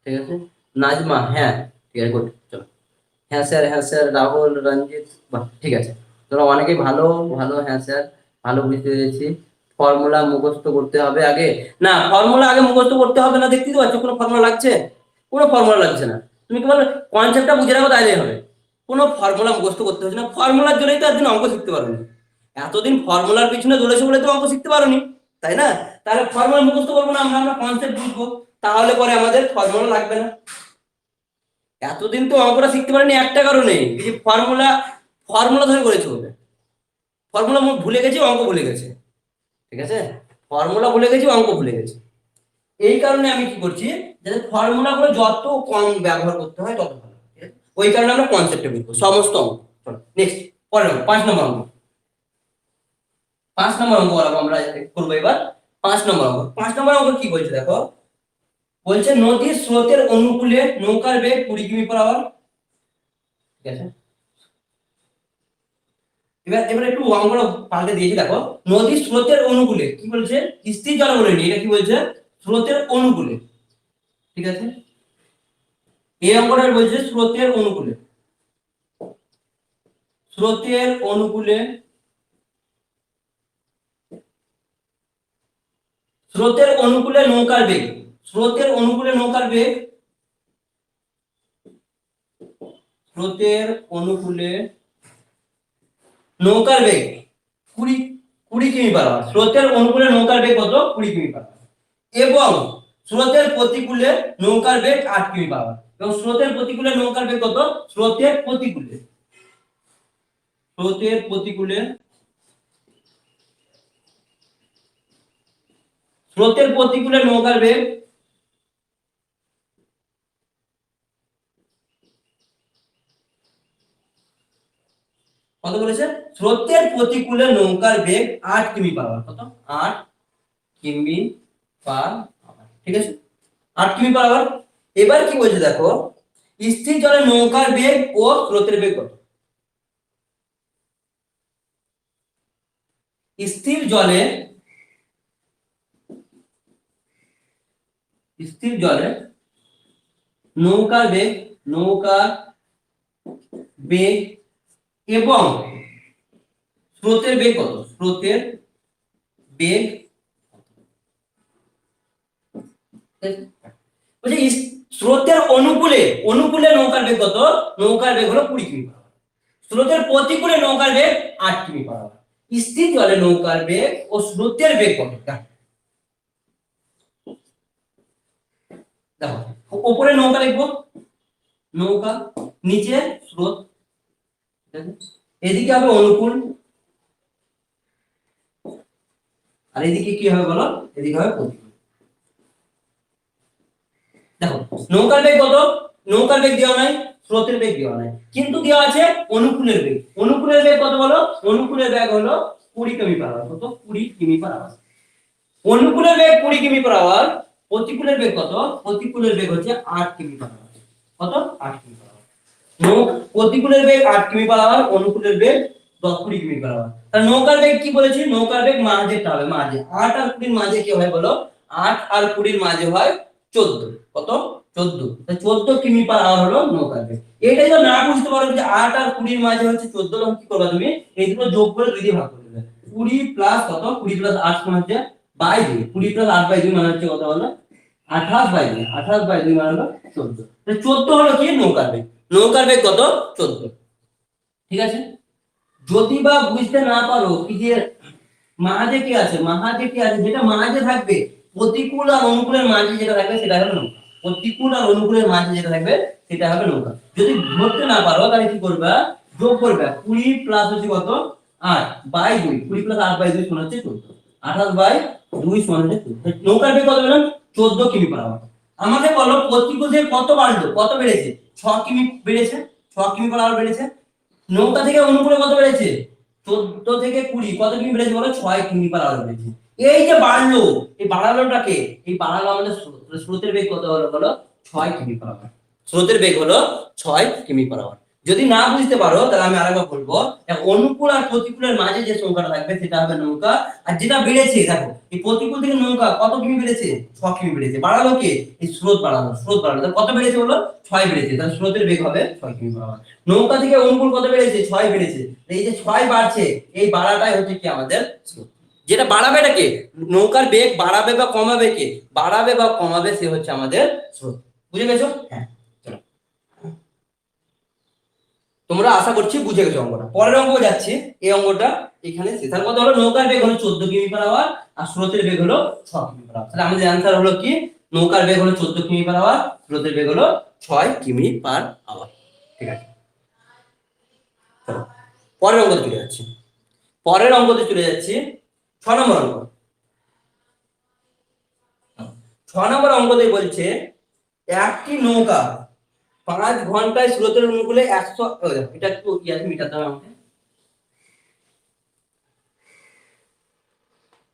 ঠিক আছে। নাজমা, হ্যাঁ। ঠিক আছে, গুড। চলো হ্যাঁ স্যার, হ্যাঁ স্যার। রাহুল, রঞ্জিত, বাহ ঠিক আছে। তোমরা অনেকেই ভালো ভালো, হ্যাঁ স্যার। ভালো বুঝতে পেরেছি। ফর্মুলা মুখস্থ করতে হবে আগে? না, ফর্মুলা আগে মুখস্থ করতে হবে না। দেখতেই তো পাচ্ছ কোনো ফর্মুলা লাগছে? কোনো ফর্মুলা লাগছে না। তুমি কেবল কনসেপ্টটা বুঝে রাখো তাইলেই হবে। কোনো ফর্মুলা মুখস্থ করতে হচ্ছে না। ফর্মুলার জন্যই তো একদিন অঙ্ক শিখতে পারোনি। এতদিন ফর্মুলার পিছনে দৌড়েছো বলে তো অঙ্ক শিখতে পারোনি, তাই না? তাহলে ফর্মুলা মুখস্থ করবো না, আমরা আমরা কনসেপ্ট বুঝবো, তাহলে পরে আমাদের ফর্মুলা লাগবে না। এতদিন তো অঙ্কটা শিখতে পারিনি একটা কারণে, এই যে ফর্মুলা ফর্মুলা ধরে করেছে বলে। ফর্মুলা ভুলে গেছি, অঙ্ক ভুলে গেছে। ঠিক আছে, ফর্মুলা ভুলে গেছি, অঙ্ক ভুলে গেছি। এই কারণে আমি কি করছি, যাতে ফর্মুলা গুলো যত কম ব্যবহার করতে হয় তত ভালো। ওই কারণে আমরা কনসেপ্টে বুঝবো সমস্ত অঙ্ক। নেক্সট পরের 5 নম্বর অঙ্ক। 5 নম্বর অঙ্ক আমরা করবো এবার। 5 নম্বর অঙ্ক। 5 নম্বর অঙ্ক কি বলছে দেখো, বলছে নদীর স্রোতের অনুকূলে নৌকার বেগ 20 কিমি/আওয়ার। ঠিক আছে, এবার একটু অঙ্কটা পাল্টে দিয়েছি দেখো। নদীর স্রোতের অনুকূলে কি বলছে? স্থির জল বলেনি, এটা কি বলছে? স্রোতের অনুকূলে। ঠিক আছে, এই অঙ্কটা বলছে স্রোতের অনুকূলে। স্রোতের অনুকূলে স্রোতের অনুকূলে নৌকার বেগ। স্রোতের অনুকূলে নৌকার বেগ। স্রোতের অনুকূলে নৌকার বেগ 20 কিমি/আওয়ার। স্রোতের অনুকূলে নৌকার বেগ কত? 20 কিমি/আওয়ার। এবং স্রোতের প্রতিকূলে নৌকার বেগ 8 কিমি/আওয়ার। এবং স্রোতের প্রতিকূলে নৌকার বেগ কত? স্রোতের প্রতিকূলে নৌকার বেগ কত বলেছে? স্রোতের প্রতিকূলে নৌকার বেগ 8 কিমি পার আওয়ার। কত? 8 কিমি পার আওয়ার। ঠিক আছে, 8 কিমি পার আওয়ার। এবার কি বলছে দেখো, স্থির জলে নৌকার বেগ ও স্রোতের বেগ কত? স্থির জলে নৌকার বেগ এবং স্রোতের বেগ কত? স্রোতের বেগ বলছে স্রোতের অনুকূলে নৌকার বেগ কত? নৌকার বেগ হলো 20 কিমি পার আওয়ার। স্রোতের প্রতিকূলে নৌকার বেগ 8 কিমি পার আওয়ার। স্থির জলে নৌকার বেগ ও স্রোতের বেগ কত? দেখো, উপরে নৌকা লিখবো, নৌকা, নিচে স্রোত, এদিকে হবে অনুকূল আর এদিকে কি হবে বলো? এদিকে হবে প্রতিকূল। দেখো, নৌকার বেগ কত? নৌকার বেগ দেওয়া নাই, স্রোতের বেগ দেওয়া নাই, কিন্তু দেওয়া আছে অনুকূলের বেগ। অনুকূলের বেগ কত বলো? অনুকূলের বেগ হলো 20 কিমি পার আওয়ার। কত? 20 কিমি পার আওয়ার। অনুকূলের বেগ 20 কিমি পার আওয়ার। প্রতিকূলের বেগ কত? প্রতিকূলের বেগ হচ্ছে 8 কিমি পার আওয়ার। কত? 8 কিমি পার আওয়ার। প্রতিকূলের বেগ 8 কিমি পার আওয়ার, অনুকূলের বেগ 20 কিমি পার আওয়ার। তাহলে নৌকার বেগ কি বলেছি? নৌকার বেগ মাঝেরটা হবে, মাঝে 8 আর 20 মাঝে কি হয় বলো? 8 আর 20 মাঝে হয় 14। কত? 14। তাহলে 14 কিমি পার আওয়ার হলো নৌকার বেগ। এটা যদি না বুঝতে পারো যে 8 আর 20 মাঝে হচ্ছে 14, তখন কি করবে তুমি? এই দুটো যোগ করে 2 দিয়ে ভাগ করে দেবে। 20 প্লাস কত? 20 প্লাস 8 সমান হচ্ছে 22। 20 প্লাস 8 বাই 2 মানে হচ্ছে কত বলো? 28 বাই 2। 28 বাই 2 মানে হলো 14। তাহলে 14 হলো কি? নৌকার বেগ। নৌকার বেগ কত? 14। ঠিক আছে, যদি বা বুঝতে না পারো কি যে মাঝে কি আছে, যেটা মাঝে থাকবে, প্রতিকূল আর অনুকূলের মাঝে যেটা থাকবে সেটা হলো নৌকা। প্রতিকূল আর অনুকূলের মাঝে যেটা থাকবে সেটা হবে নৌকা। যদি ধরতে না পারো তাহলে কি করবে? যোগ করবে। 20 প্লাস হচ্ছে কত? 8 বাই 2। 20 প্লাস 8 বাই 2 সমান হচ্ছে 14। 28 বাই 2 সমান হচ্ছে 14। নৌকার বেগ কত বললাম? 14 কিমি পার আওয়ার। আমাকে বলো প্রতিকূল থেকে কত বাড়লো, কত বেড়েছে? 6 কিমি বেড়েছে। 6 কিমি পার আওয়ার বেড়েছে। নৌকা থেকে অনুকূলে কত বেড়েছে? 14 থেকে 20 কত কিমি বেড়েছে বলো? 6 কিমি পার আওয়ার বেড়েছে। এই যে বাড়লো, এই বাড়ালোটাকে, এই বাড়ালো আমাদের স্রোতের বেগ কত হলো বলো? 6 কিমি পার আওয়ার। স্রোতের বেগ হলো 6 কিমি পার আওয়ার। যদি না বুঝতে পারো তাহলে আমি আরেকবার বলবো, অনুকূল আর প্রতিকূলের মাঝে যে সংখ্যাটা থাকবে সেটা হবে নৌকা। আর যেটা বেড়েছে দেখো, এই প্রতিকূল থেকে নৌকা কত কিমি বেড়েছে? 6 কিমি বেড়েছে। বাড়ালো কে? এই স্রোত বাড়ালো। তাহলে কত বেড়েছে বলো? 6 বেড়েছে। তাহলে স্রোতের বেগ হবে 6 কিমি পার আওয়ার। নৌকা থেকে অনুকূল কত বেড়েছে? 6 বেড়েছে। এই যে 6 বাড়ছে, এই বাড়াটাই হচ্ছে কি আমাদের স্রোত। যেটা বাড়াবে এটাকে, নৌকার বেগ বাড়াবে বা কমাবে কে? বাড়াবে বা কমাবে সে হচ্ছে আমাদের স্রোত। বুঝে গেছো? হ্যাঁ, চলো, তোমরা আশা করছি বুঝে গেছো অঙ্কটা। পরের অঙ্ক যাচ্ছি, এই অঙ্কটা এখানে শেষ। তার কথা হলো নৌকার বেগ হলো 14 কিমি পার আওয়ার আর স্রোতের বেগ হলো 6 কিমি পার আওয়ার। তাহলে আমাদের অ্যানসার হলো কি? নৌকার বেগ হলো 14 কিমি পার আওয়ার, স্রোতের বেগ হলো 6 কিমি পার আওয়ার। ঠিক আছে, চলো পরের অঙ্কতে চলে যাচ্ছি। 6 নম্বর অঙ্ক। 6 নম্বর অঙ্কতে বলছে একটি নৌকা 5 ঘন্টায় স্রোতের অনুকূলে 100, এটা একটু কি আছে মিটার দাও আমাকে।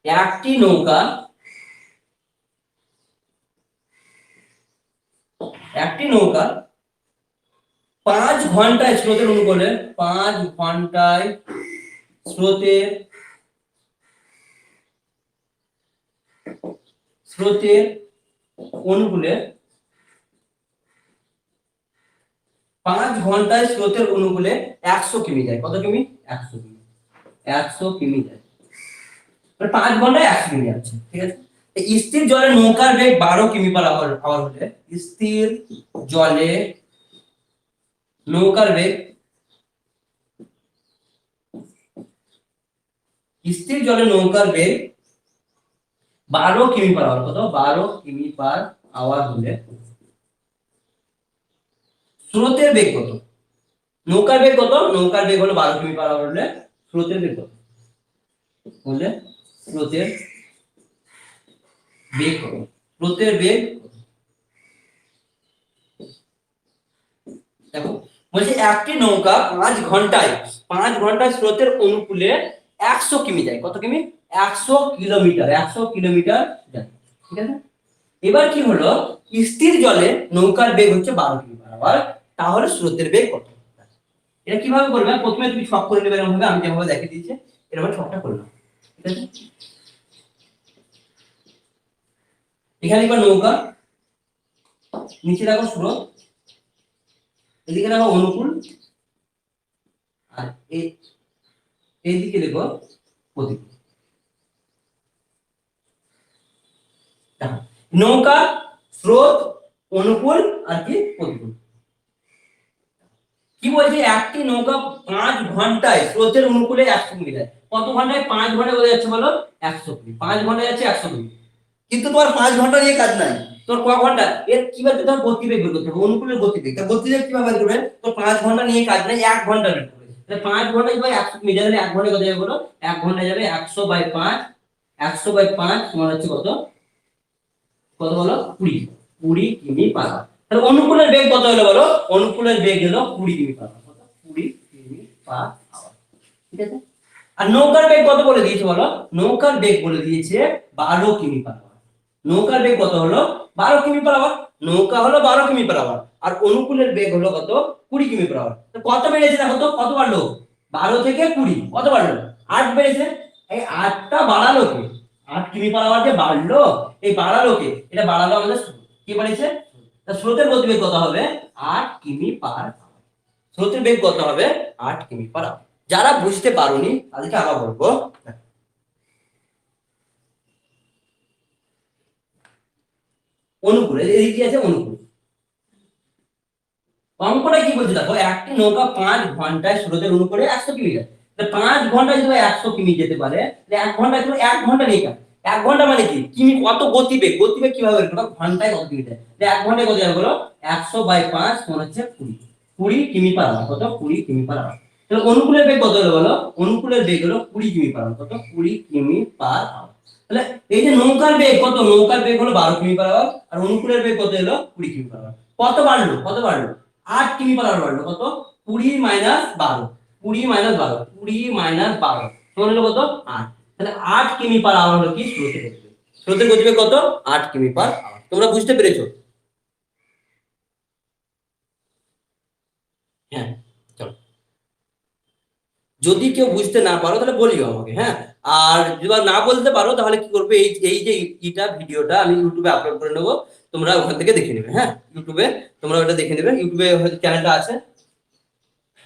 একটি নৌকা 5 ঘন্টায় স্রোতের অনুকূলে, 5 ঘন্টায় স্রোতের অনুকূলে, 5 ঘন্টায় স্রোতের অনুকূলে 100 কিমি যায়। কত কিমি? 100 কিমি। 100 কিমি যায়, মানে 5 ঘন্টায় 100 কিমি যাচ্ছে। ঠিক আছে, স্থির জলে নৌকার বেগ 12 কিমি পার আওয়ার হলে, স্থির জলে নৌকার বেগ, স্থির জলে নৌকার বেগ 12 কিমি পার আওয়ার। কত? 12 কিমি পার আওয়ার হলে স্রোতের বেগ কত? নৌকার বেগ কত? নৌকার বেগ হলো 12 কিমি পার আওয়ার হলে স্রোতের বেগ কত? বললে স্রোতের বেগ কত? স্রোতের বেগ দেখো বলছে একটি নৌকা 5 ঘন্টায় স্রোতের অনুকূলে 100 কিমি যায়। কত কিমি? 100 কিলোমিটার। 100 কিলোমিটার যায়, ঠিক আছে। এবার কি হলো, স্থির জলে নৌকার বেগ হচ্ছে 12 কিমি পার আওয়ার, তাহলে স্রোতের বেগ কত? এটা কিভাবে করবে? প্রথমে তুমি ছক করে নেবে, এরকম ভাবে আমি যেভাবে দেখিয়ে দিয়েছি এরকম ছকটা করলাম, ঠিক আছে। এখানে এবার নৌকা, নিচে রাখো স্রোত, এদিকে রাখো অনুকূল, আর এইদিকে দেখো প্রতিকূল। নৌকা, স্রোত, অনুকূল আর কি প্রতিকূল। কি বলছে, একটি নৌকা 5 ঘন্টায় স্রোতের অনুকূলে 100 কিমি যায়। কত ঘন্টায়? 5 ঘন্টায় বোঝা যাচ্ছে বলো, 100 কিমি। 5 ঘন্টায় যাচ্ছে 100 কিমি, কিন্তু তোমার 5 ঘন্টা নিয়ে কাজ নাই। তোর ক ঘন্টা? এর কিভাবে তোমার গতিবেগ বের করতে হবে, অনুকূলের গতিবেগ। তার গতিবেগ কিভাবে বের করবে? তোর 5 ঘন্টা নিয়ে কাজ নাই, 1 ঘন্টা বের করবে। তাহলে 5 ঘন্টায় যাবে 100 কিমি, তাহলে 1 ঘন্টায় কত যাবে বলো? 1 ঘন্টায় যাবে 100/5, 100/5 তোমার হচ্ছে কত? কত বলো? 20, 20 কিমি পার আওয়ার। তাহলে অনুকূলের বেগ কত হলো বলো? অনুকূলের বেগ হলো 20 কিমি পার আওয়ার। কত? 20 কিমি পার আওয়ার, ঠিক আছে। আর নৌকার বেগ কত বলে দিয়েছে বলো? নৌকার বেগ বলে দিয়েছে 12 কিমি পার আওয়ার। নৌকার বেগ কত হলো? 12 কিমি পার আওয়ার। নৌকা হলো 12 কিমি পার আওয়ার, আর অনুকূলের বেগ হলো কত? 20 কিমি পার আওয়ার। তো কত বেড়েছে দেখো তো, কত বাড়লো? 12 থেকে 20 কত বাড়লো? 8 বেড়েছে। এই 8টা বাড়ালো কে? 8 কিমি পার আওয়ার যে বাড়লো, এই বাড়ালো কে? এটা বাড়ালো আমাদের স্রোত। কি বাড়িয়েছে? তা স্রোতের গতিবেগ কত হবে? 8 কিমি পার আওয়ার। স্রোতের বেগ কত হবে? 8 কিমি পার আওয়ার। যারা বুঝতে পারোনি তাদেরকে আবার বলবো, অনুকূল, এই কি আছে অনুকূল। অঙ্কটা কি বলছে দেখো, একটি নৌকা 5 ঘন্টায় স্রোতের অনুকূলে 100 কিমি যায়। 5 ঘন্টায় যদি 100 কিমি যেতে পারে, 1 ঘন্টায় তুমি 1 ঘন্টা নিয়ে কাজ। 1 ঘন্টা মানে কি? কিমি কত গতিবেগ, গতিবেগ কিভাবে বের করবে? ঘন্টায় কত কিমি যায়, 1 ঘন্টায় কত যাবে বলো? 100/5 মানে হচ্ছে 20, 20 কিমি পার আওয়ার। কত? 20 কিমি পার আওয়ার। তাহলে অনুকূলের বেগ কত হলো বলো? অনুকূলের বেগ হলো 20 কিমি পার আওয়ার। কত? 20 কিমি পার আওয়ার। তাহলে এই যে নৌকার বেগ কত? নৌকার বেগ হলো 12 কিমি পার আওয়ার, আর অনুকূলের বেগ কত হলো? 20 কিমি পার আওয়ার। কত বাড়লো? কত বাড়লো? 8 কিমি পার আওয়ার বাড়লো। কত? 20 মাইনাস 12, 20 মাইনাস 12, 20 মাইনাস 12 সমান হলো কত? 8। তাহলে 8 কিমি পার আওয়ার হলো কি স্রোতের গতিবেগ। স্রোতের গতিবেগ কত? 8 কিমি পার আওয়ার। তোমরা বুঝতে পেরেছো? হ্যাঁ, চলো। যদি কেউ বুঝতে না পারো তাহলে বলিও আমাকে, হ্যাঁ। আর যদি না বলতে পারো তাহলে কি করবে, এই এই যে ভিডিওটা আমি ইউটিউবে আপলোড করে নেবো, তোমরা ওখান থেকে দেখে নেবে, হ্যাঁ। ইউটিউবে তোমরা ওটা দেখে নেবে, ইউটিউবে হয়তো চ্যানেলটা আছে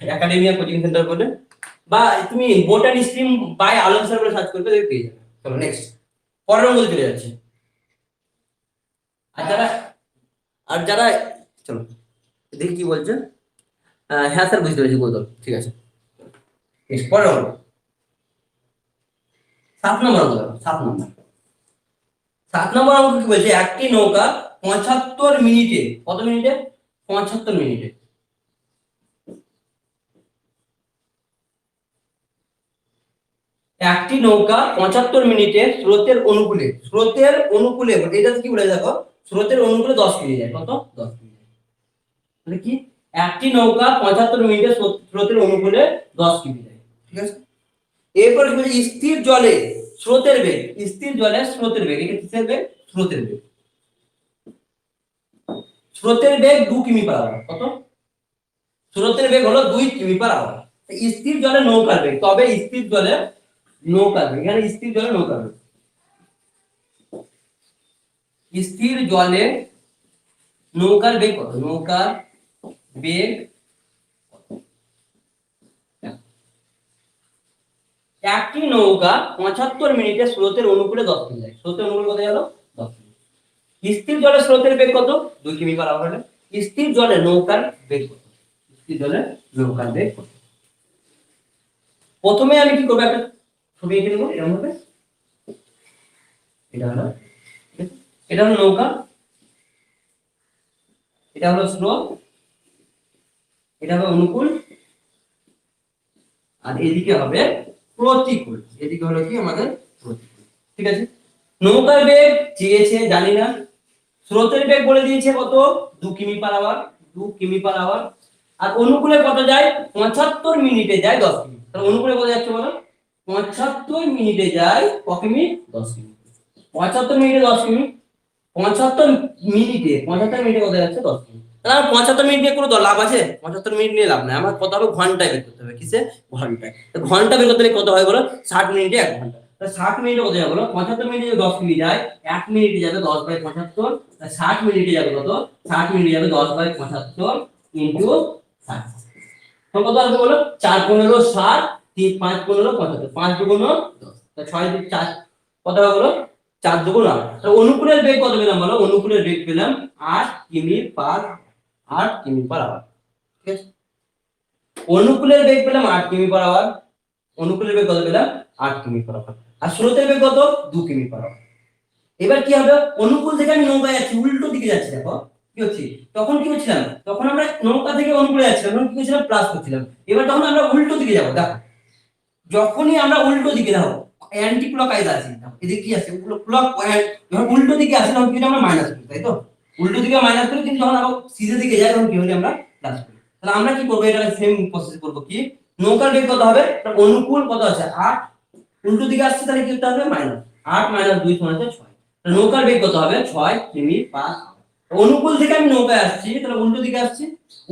একাডেমিয়া কোচিং সেন্টার বলে, বা তুমি botany stream by Alam sir বলে সার্চ করবে, দেখবে পেয়ে যাবে। চলো নেক্সট, পরের অঙ্কে চলে যাচ্ছে। আর যারা আর যারা চলো দেখি কি বলছে। হ্যাঁ স্যার বুঝতে পেরেছি, গৌতম, ঠিক আছে। Next, পরের অঙ্ক 7 নম্বর অঙ্ক দেখো, 7 নম্বর। 7 নম্বর অঙ্ক কি বলছে, একটি নৌকা 75 মিনিটে, কত মিনিটে? 75 মিনিটে একটি নৌকা 75 মিনিটে স্রোতের অনুকূলে এটা কি বলে দেখো, স্রোতের অনুকূলে 10 কিমি যায়। কত? 10 কিমি। তাহলে কি, একটি নৌকা 75 মিনিটে স্রোতের অনুকূলে 10 কিমি যায়, ঠিক আছে। এরপর কি বলছে, স্থির জলে স্রোতের বেগ, স্থির জলে স্রোতের বেগ, এটা কিসের বেগ? স্রোতের বেগ। স্রোতের বেগ 2 কিমি পার আওয়ার। কত? স্রোতের বেগ হলো 2 কিমি পার আওয়ার। স্থির জলে নৌকার বেগ, তবে স্থির জলে নৌকার বেগ, এখানে স্থির জলে নৌকার বেগ, স্থির জলে নৌকার বেগ কত? নৌকার বেগ, একটি নৌকা 75 মিনিটে স্রোতের অনুকূলে 10 কিমি যায়। স্রোতের অনুকূলে কত গেল? 10 কিমি। স্থির জলে স্রোতের বেগ কত? 2 কিমি পার আওয়ার হলে স্থির জলে নৌকার বেগ কত? স্থির জলে নৌকার বেগ কত? প্রথমে আমি কি করবো, একটা ছবি এঁকে নেবো এরকম ভাবে। এটা হলো, এটা হলো নৌকা, এটা হলো স্রোত, এটা হবে অনুকূল, আর এদিকে হবে প্রতিকূল। এদিকে হলো কি আমাদের প্রতিকূল। ঠিক আছে, নৌকার বেগ চেয়েছে জানি না, স্রোতের বেগ বলে দিয়েছে কত, 2 কিমি পার আওয়ার, 2 কিমি পার আওয়ার। আর অনুকূলে কত যায়, 75 মিনিটে যায় 10 কিমি। তাহলে অনুকূলে কত যাচ্ছে বলো, 75 মিনিটে যায় ক কিমি, 10 কিমি। 75 মিনিটে 10 কিমি, 75 মিনিটে কত যাচ্ছে, 10 কিমি। তাহলে আমার 75 মিনিট নিয়ে কোনো লাভ আছে? 75 মিনিট নিয়ে লাভ নাই, আমার কত হবে, ঘন্টায় বের করতে হবে। কিসে, ঘন্টায়। ঘন্টা বের করতে হলে কত হয় বলো, 60 মিনিটে 1 ঘন্টা। 60 মিনিটে কত যাবে বলো, 75 মিনিটে 10 কিমি যায়, 1 মিনিটে যাবে 10/75। 60 মিনিটে যাবে কত, 60 মিনিটে যাবে 10/75 ইনটু 60। তো কত আসবে বলো, 4 15 60, 3 5 15 75, 5 দুগুণ 10, 6 2 4, কত হবে বলো, 4 দুগুণ 8। তাহলে অনুকূলের বেগ কত পেলাম বলো, অনুকূলের বেগ পেলাম 8 কিমি পার 8 কিমি পার আওয়ার। ঠিক আছে, অনুকূলের বেগ পেলাম 8 কিমি পার আওয়ার। অনুকূলের বেগ কত পেলাম, 8 কিমি পার আওয়ার। আর স্রোতের বেগ কত, 2 কিমি পার আওয়ার। এবার কি হবে, অনুকূল থেকে আমি নৌকায় যাচ্ছি, উল্টো দিকে যাচ্ছি। দেখো কি হচ্ছে, তখন কি হচ্ছিলাম, তখন আমরা নৌকা থেকে অনুকূলে যাচ্ছিলাম, তখন কি হচ্ছিলাম, প্লাস করছিলাম। এবার তখন আমরা উল্টো দিকে যাবো। দেখো যখনই আমরা উল্টো দিকে যাবো, অ্যান্টি ক্লকওয়াইজ আছে, এদিকে কি আছে, ক্লক, যখন উল্টো দিকে আসি তখন কিন্তু আমরা মাইনাস করি, তাই তো, উল্টো দিকে মাইনাস করি। কিন্তু যখন আমরা সিধে দিকে যাই তখন কি হলে আমরা প্লাস করি। তাহলে আমরা কি করবো, এটা সেম প্রসেস করবো। কি, নৌকার বেগ কত হবে, অনুকূল কত আছে 8, উল্টো দিকে আসছে, তাহলে কি করতে হবে, মাইনাস 8 - 2 সমান 6। নৌকার বেগ কত হবে, 6 কিমি পার আওয়ার। অনুকূল থেকে আমি নৌকায় আসছি, তাহলে উল্টো দিকে আসছি,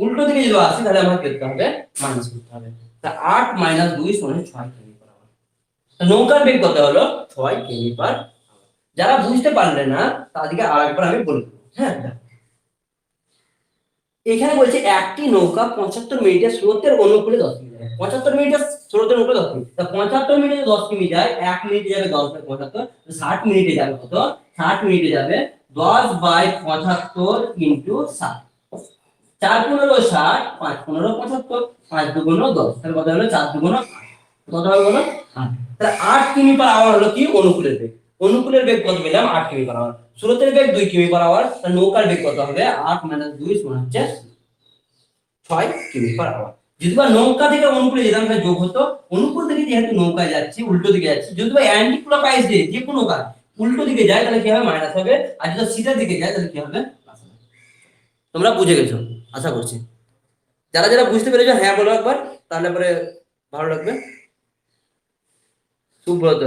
উল্টো দিকে যদি আসি তাহলে আমাকে করতে হবে মাইনাস করতে হবে। তা 8 - 2 সমান 6 কিমি পার আওয়ার। নৌকার বেগ কত হলো, 6 কিমি পার আওয়ার। যারা বুঝতে পারলে না তাদেরকে আরেকবার আমি বলে দেবো। হ্যাঁ, এখানে বলছে একটি নৌকা 75 মিনিটে স্রোতের অনুকূলে 10 কিমি যায়। 75 মিনিটে স্রোতের অনুকূলে 10 কিমি, তা 75 মিনিটে 10 কিমি যায়, 1 মিনিটে যাবে 10/75, 60 মিনিটে যাবে কত, 60 মিনিটে যাবে 10/75 ইনটু 60। 4 15 60, 5 15 75, 5 দুগুণ 10, তাহলে কত হলো, 4 দুগুণ 8, কত হবে বলো, 8। তাহলে 8 কিমি পার আওয়ার হলো কি, অনুকূলের বেগ। অনুকূলের বেগ কত পেলাম, 8 কিমি পার আওয়ার। স্রোতের বেগ 2 কিমি পার আওয়ার। তাহলে নৌকার বেগ কত হবে, 8 - 2 সমান হচ্ছে 6 কিমি পার আওয়ার। যদি বা নৌকা থেকে অনুকূলে যেতাম তাহলে যোগ হতো, অনুকূল থেকে যেহেতু নৌকায় যাচ্ছি, উল্টো দিকে যাচ্ছি, যদি বা অ্যান্টি ক্লকওয়াইজ যে কোনো কাজ উল্টো দিকে যায় তাহলে কি হবে, মাইনাস হবে। আর যদি সিধা দিকে যায় তাহলে কি হবে, প্লাস হবে। তোমরা বুঝে গেছো আশা করছি। যারা যারা বুঝতে পেরেছো হ্যাঁ বলো একবার, তাহলে পরে ভালো লাগবে। সুব্রত,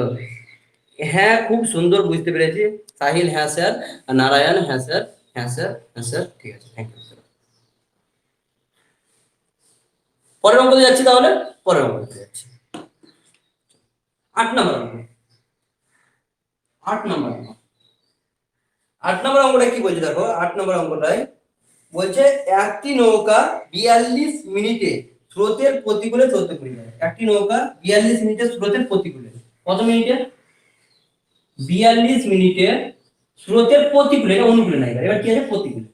হ্যাঁ খুব সুন্দর বুঝতে পেরেছি। সাহিল হ্যাঁ স্যার, আর নারায়ণ হ্যাঁ স্যার, হ্যাঁ স্যার, হ্যাঁ স্যার, ঠিক আছে, থ্যাংক ইউ স্যার। পরের অঙ্কতে যাচ্ছি, তাহলে পরের অঙ্কতে যাচ্ছি। 8 নম্বর অঙ্ক, 8 নম্বর অঙ্ক। 8 নম্বর অঙ্কটা কি বলছে দেখো, 8 নম্বর অঙ্কটায় বলছে একটি নৌকা 42 মিনিটে স্রোতের প্রতিকূলে 14 কিমি যায়। একটি নৌকা 42 মিনিটে স্রোতের প্রতিকূলে, কত মিনিটে, 42 মিনিটে স্রোতের প্রতিকূলে, এটা অনুকূলে নাই, এবার কি আছে, প্রতিকূলে।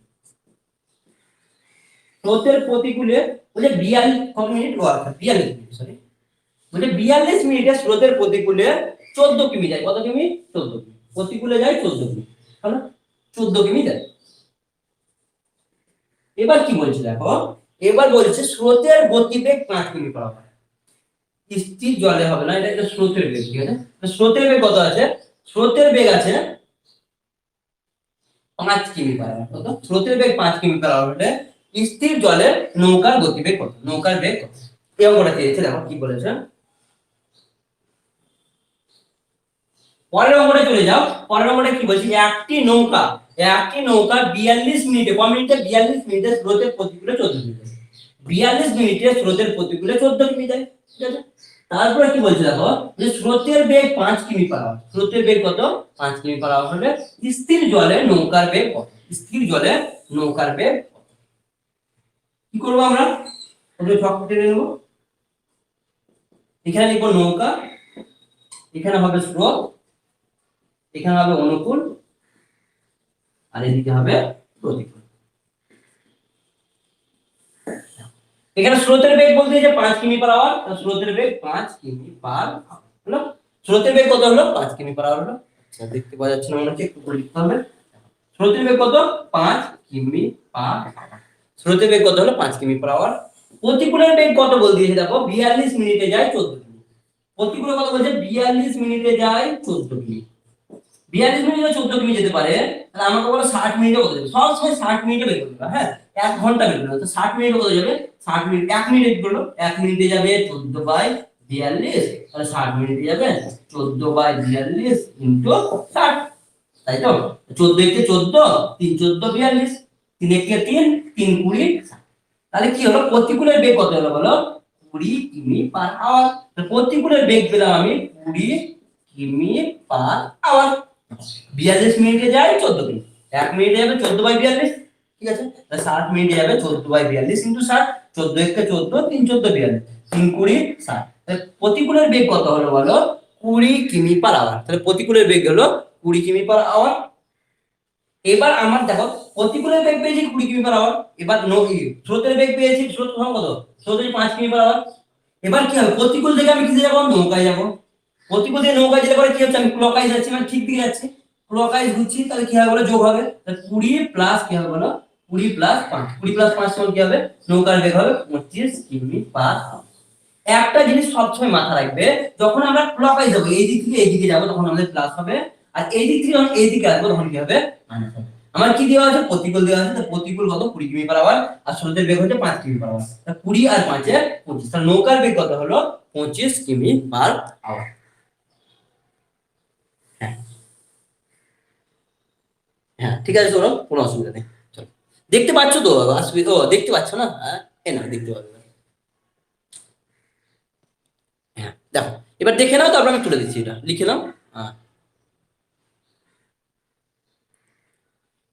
স্রোতের প্রতিকূলে বলে 42 কত মিনিট, ও আচ্ছা 42 মিনিট, সরি, বলে 42 মিনিটে স্রোতের প্রতিকূলে 14 কিমি যায়। কত কিমি, 14 কিমি। প্রতিকূলে যায় 14 কিমি, হলো 14 কিমি যায়। এবার কি বলছে দেখো, এবার বলছে স্রোতের গতিবেগ 5 কিমি পার আওয়ার। স্থির জলে হবে না, এটা স্রোতের বেগ। ঠিক আছে, স্রোতের বেগ কত আছে, স্রোতের বেগ আছে 5 কিমি পার আওয়ার। কত, স্রোতের বেগ 5 কিমি পার আওয়ার হলে স্থির জলে নৌকার গতিবেগ কত, নৌকার বেগ কত। এই অঙ্কটা দিয়েছে, দেখো কি বলেছে। পরের অঙ্কটা চলে যাও। পরের অঙ্কটা কি বলছে, একটি নৌকা 42 মিনিটে, কত মিনিটে, 42 মিনিটে স্রোতের প্রতিকূলে 14 কিমি যায়। 42 মিনিটে স্রোতের প্রতিকূলে 14 কিমি যায়। ঠিক আছে, তারপরে কি বলছে দেখো, যে স্রোতের বেগ 5 কিমি পার আওয়ার। স্রোতের বেগ কত, 5 কিমি পার আওয়ার হলে স্থির জলে নৌকার বেগ কত। স্থির জলে নৌকার বেগ কত। কি করবো আমরা, প্রথমে ছক টেনে নেব। এখানে লিখবো নৌকা, এখানে হবে স্রোত, এখানে হবে অনুকূল, আর এদিকে হবে প্রতিকূল। এখানে স্রোতের বেগ বলতে যে 5 কিমি পার আওয়ার, স্রোতের বেগ 5 কিমি পার আওয়ার হলো। স্রোতের বেগ কত হলো, 5 কিমি পার আওয়ার হলো। আচ্ছা দেখতে পাওয়া যাচ্ছে না মনে হচ্ছে, একটু করে লিখতে হবে। স্রোতের বেগ কত, 5 কিমি পার আওয়ার। স্রোতের বেগ কত হলো, 5 কিমি পার আওয়ার। প্রতিকূলের বেগ কত বল দিয়েছে দেখো, 42 মিনিটে যায় 14 কিমি। প্রতিকূলে কত বলছে, 42 মিনিটে যায় 14 কিমি। 42 মিনিটে 14 কিমি যেতে পারে, তাহলে আমাকে বলো 60 মিনিটে কত যাবে। সব সময় 60 মিনিটে বের করতে হবে, হ্যাঁ 1 ঘন্টা বের করতে হবে, তো 60 মিনিটে কত যাবে, 60 মিনিট 1 মিনিট করলো, 1 মিনিটে যাবে 14/42, তাহলে 60 মিনিটে যাবে 14/42 ইনটু 60, তাই তো। 14 একে 14, 3 14 42, 3 একে 3, 3 20 60। তাহলে কি হলো, প্রতিকূলের বেগ কত হলো বলো, 20 কিমি পার আওয়ার। প্রতিকূলের বেগ পেলাম আমি 20 কিমি পার আওয়ার। 42 মিনিটে যায় 14 কিমি, 1 মিনিটে যাবে 14/42, ঠিক আছে। তাহলে 60 মিনিটে যাবে 14/42 ইনটু 60, 14 একে 14, 3 14 42, 3 20 60। তাহলে প্রতিকূলের বেগ কত হলো বলো, 20 কিমি পার আওয়ার। তাহলে প্রতিকূলের বেগ হলো 20 কিমি পার আওয়ার। এবার আমার দেখো, প্রতিকূলের বেগ পেয়েছি 20 কিমি পার আওয়ার। এবার স্রোতের বেগ পেয়েছি, স্রোত সমান কত, স্রোতের 5 কিমি পার আওয়ার। এবার কি হবে, প্রতিকূল থেকে আমি কিসে যাবো, নৌকায় যাবো। প্রতিকূল থেকে নৌকায় যেতে পারে কি হচ্ছে, আমি ক্লকওয়াইজ যাচ্ছি, মানে ঠিক দিকে যাচ্ছি, ক্লকওয়াইজ ঘুরছি, তাহলে কি হবে বলো, যোগ হবে। তাহলে 20 প্লাস কি হবে বলো, 20 প্লাস 5, 20 প্লাস 5 সমান কি হবে, নৌকার বেগ হবে 25 কিমি পার আওয়ার। একটা জিনিস সবসময় মাথা রাখবে, যখন আমরা ক্লকওয়াইজ যাবো, এই দিক থেকে এই দিকে যাবো, তখন আমাদের প্লাস হবে, আর এই দিক থেকে যখন এই দিকে আসবো তখন কি হবে, মাইনাস হবে। আমার কি দেওয়া আছে, প্রতিকূল দেওয়া আছে, তো প্রতিকূল কত, 20 কিমি পার আওয়ার, আর স্রোতের বেগ হচ্ছে 5 কিমি পার আওয়ার। 20 আর 5 এ 25, তাহলে নৌকার বেগ কত হলো, 25 কিমি পার আওয়ার। হ্যাঁ হ্যাঁ ঠিক আছে, চলো কোনো অসুবিধা নেই, চলো। দেখতে পাচ্ছ তো, অসুবিধা, ও দেখতে পাচ্ছ না, হ্যাঁ এ না দেখতে পাবে না। হ্যাঁ দেখো, এবার দেখে নাও, তারপর আমি তুলে দিচ্ছি, এটা লিখে নাও। হ্যাঁ,